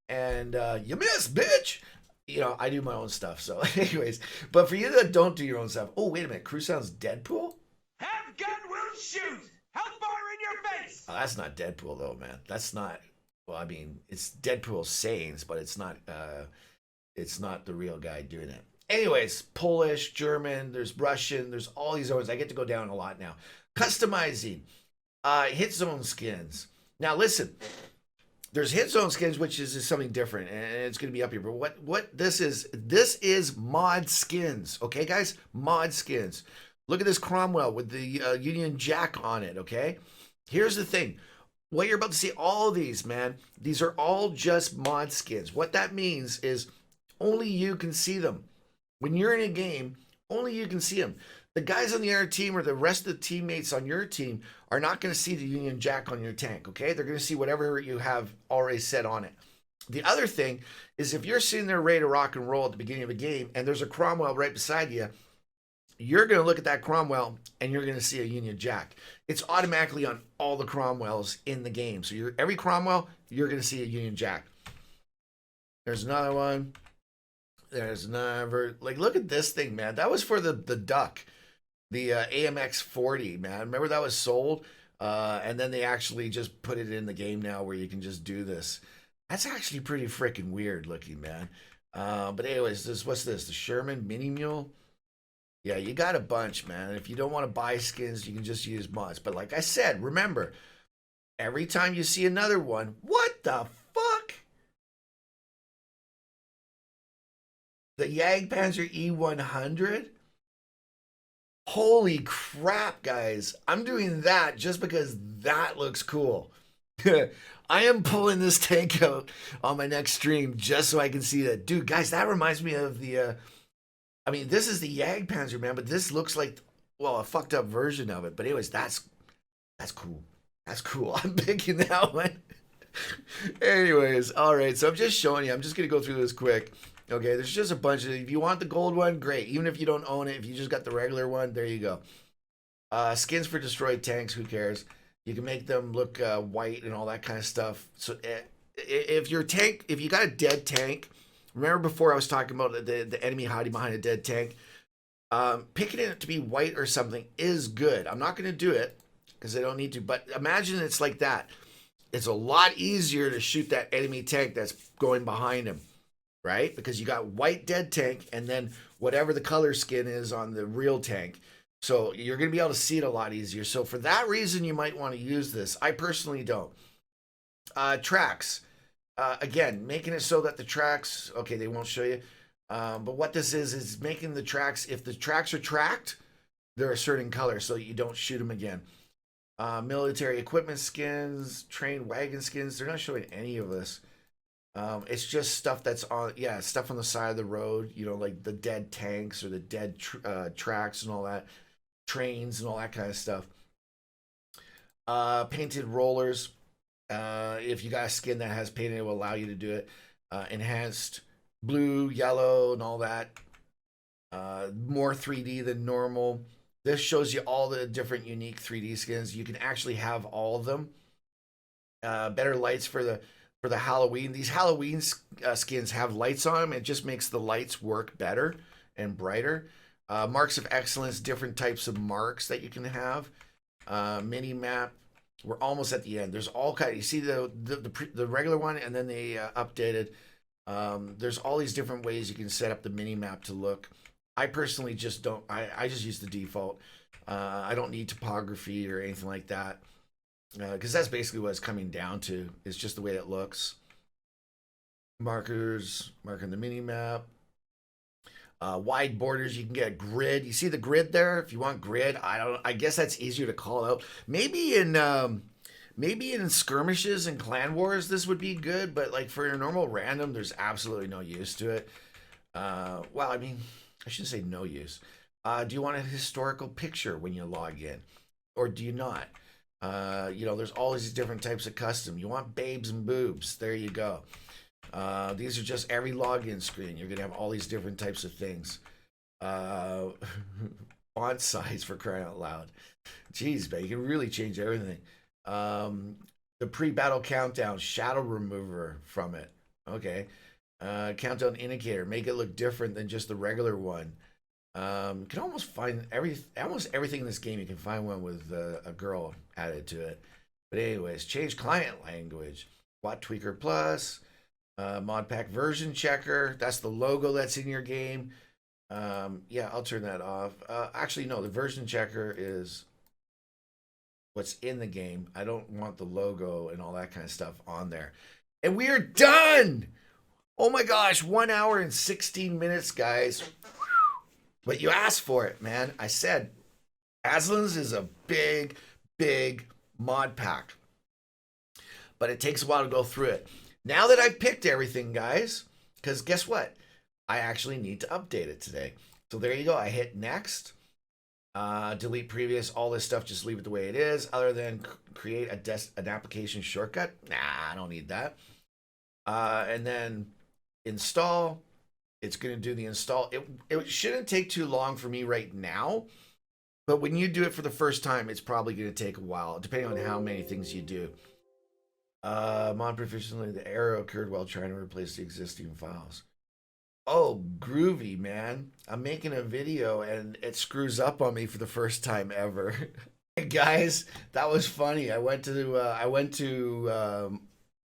and you missed, bitch. You know, I do my own stuff. So anyways, but for you that don't do your own stuff, oh, wait a minute. Crew sounds Deadpool? Have gun will shoot. Hellfire in your face. Oh, that's not Deadpool though, man. That's not. Well, I mean, it's Deadpool's sayings, but it's not the real guy doing it. Anyways, Polish, German, there's Russian, there's all these others. I get to go down a lot now. Customizing, hit zone skins. Now listen, there's hit zone skins, which is something different, and it's going to be up here. But what this is mod skins. Okay, guys, mod skins. Look at this Cromwell with the Union Jack on it, okay? Here's the thing. What you're about to see, all of these, man, these are all just mod skins. What that means is only you can see them. When you're in a game, only you can see them. The guys on the other team or the rest of the teammates on your team are not going to see the Union Jack on your tank, okay? They're going to see whatever you have already set on it. The other thing is if you're sitting there ready to rock and roll at the beginning of a game and there's a Cromwell right beside you, you're going to look at that Cromwell and you're going to see a Union Jack. It's automatically on all the Cromwells in the game. So every Cromwell, you're going to see a Union Jack. There's another one. There's never like look at this thing, man. That was for the duck, the AMX 40, man. Remember that was sold, and then they actually just put it in the game now where you can just do this. That's actually pretty freaking weird looking, man. But anyways, what's this? The Sherman Mini Mule. Yeah, you got a bunch, man. If you don't want to buy skins, you can just use mods. But like I said, remember, every time you see another one, what the fuck? The Jagdpanzer E100? Holy crap, guys. I'm doing that just because that looks cool. I am pulling this tank out on my next stream just so I can see that. Dude, guys, that reminds me of the... I mean, this is the Jagdpanzer, man, but this looks like, well, a fucked up version of it. But anyways, that's cool. That's cool. I'm picking that one. Anyways, all right. So I'm just showing you. I'm just going to go through this quick. Okay, there's just a bunch of, if you want the gold one, great. Even if you don't own it, if you just got the regular one, there you go. Skins for destroyed tanks, who cares? You can make them look white and all that kind of stuff. So if your tank, if you got a dead tank, remember before I was talking about the enemy hiding behind a dead tank, picking it to be white or something is good. I'm not going to do it because I don't need to, but imagine it's like that. It's a lot easier to shoot that enemy tank that's going behind him, right? Because you got white dead tank and then whatever the color skin is on the real tank. So you're going to be able to see it a lot easier. So for that reason, you might want to use this. I personally don't. Tracks. Again, making it so that the tracks, okay, they won't show you. But what this is making the tracks, if the tracks are tracked, they're a certain color so you don't shoot them again. Military equipment skins, train wagon skins, they're not showing any of this. It's just stuff that's on, yeah, stuff on the side of the road, you know, like the dead tanks or the dead tracks and all that, trains and all that kind of stuff. Painted rollers. If you got a skin that has painted, it will allow you to do it. Enhanced blue, yellow, and all that. More 3D than normal. This shows you all the different unique 3D skins. You can actually have all of them. Better lights for the Halloween. These Halloween skins have lights on them. It just makes the lights work better and brighter. Marks of excellence, different types of marks that you can have. Minimap. We're almost at the end. There's all kind of, you see the regular one and then they updated. There's all these different ways you can set up the mini map to look. I personally just don't, I just use the default. I don't need topography or anything like that. Because that's basically what it's coming down to. It's just the way it looks. Markers, marking the mini map. Wide borders, you can get a grid. You see the grid there? If you want grid, I guess that's easier to call out. Maybe in skirmishes and clan wars this would be good, but like for a normal random, there's absolutely no use to it. Well, I mean, I shouldn't say no use. Do you want a historical picture when you log in, or do you not? You know, there's all these different types of custom. You want babes and boobs? There you go. These are just every login screen. You're gonna have all these different types of things. Font size, for crying out loud. Jeez, man, you can really change everything. The pre-battle countdown, shadow remover from it. Okay. Countdown indicator, make it look different than just the regular one. You can almost find almost everything in this game. You can find one with a girl added to it. But anyways, change client language. WOT Tweaker Plus. Mod Pack version checker. That's the logo that's in your game. Yeah, I'll turn that off. Actually, no, the version checker is what's in the game. I don't want the logo and all that kind of stuff on there. And we are done. Oh my gosh, 1 hour and 16 minutes, guys. But you asked for it, man. I said Aslains is a big, big mod pack. But it takes a while to go through it. Now that I've picked everything, guys, because guess what? I actually need to update it today. So there you go. I hit next. Delete previous. All this stuff, just leave it the way it is. Other than create an application shortcut. Nah, I don't need that. And then install. It's going to do the install. It shouldn't take too long for me right now. But when you do it for the first time, it's probably going to take a while, depending on how many things you do. Mod proficiently, the error occurred while trying to replace the existing files. Oh, groovy, man. I'm making a video and it screws up on me for the first time ever. Hey, guys, that was funny. I went to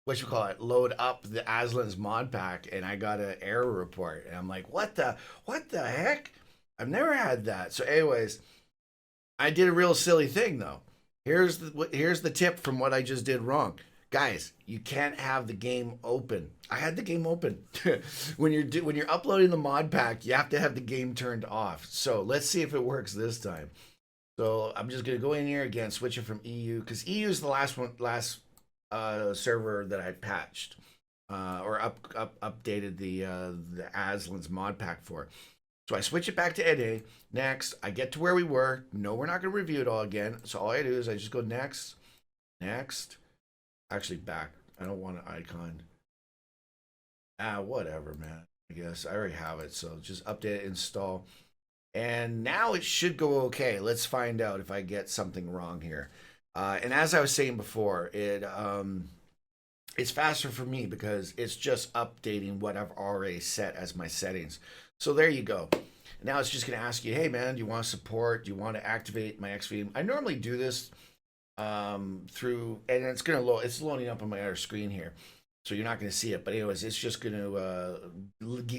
what you call it, load up the Aslains Mod Pack, and I got an error report. And I'm like, what the heck? I've never had that. So anyways, I did a real silly thing though. Here's the tip from what I just did wrong. Guys, you can't have the game open. I had the game open. When you're uploading the mod pack, you have to have the game turned off. So let's see if it works this time. So I'm just gonna go in here again, switch it from EU because EU is the last server that I patched or updated the Aslains mod pack for. So I switch it back to NA. Next, I get to where we were. No, we're not going to review it all again. So all I do is I just go next, next. Actually, back. I don't want an icon. Whatever, man. I guess I already have it. So just update it, install. And now it should go okay. Let's find out if I get something wrong here. And as I was saying before, it's faster for me because it's just updating what I've already set as my settings. So there you go. Now it's just going to ask you, hey man, do you want to support? Do you want to activate my XV? I normally do this through, and it's going to load. It's loading up on my other screen here, so you're not going to see it. But anyways, it's just going to.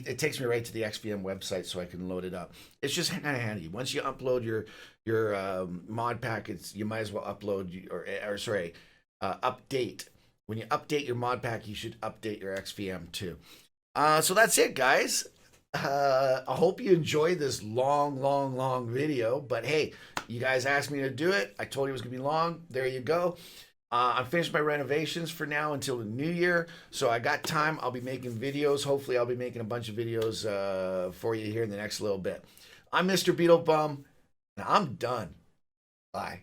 It takes me right to the XVM website, so I can load it up. It's just kind of handy. Once you upload your mod pack, you might as well upload update. When you update your mod pack, you should update your XVM too. So that's it, guys. I hope you enjoyed this long video. But hey, you guys asked me to do it. I told you it was going to be long. There you go. I'm finished my renovations for now until the new year. So I got time. I'll be making videos. Hopefully, I'll be making a bunch of videos for you here in the next little bit. I'm Mr. BeetleBum, and I'm done. Bye.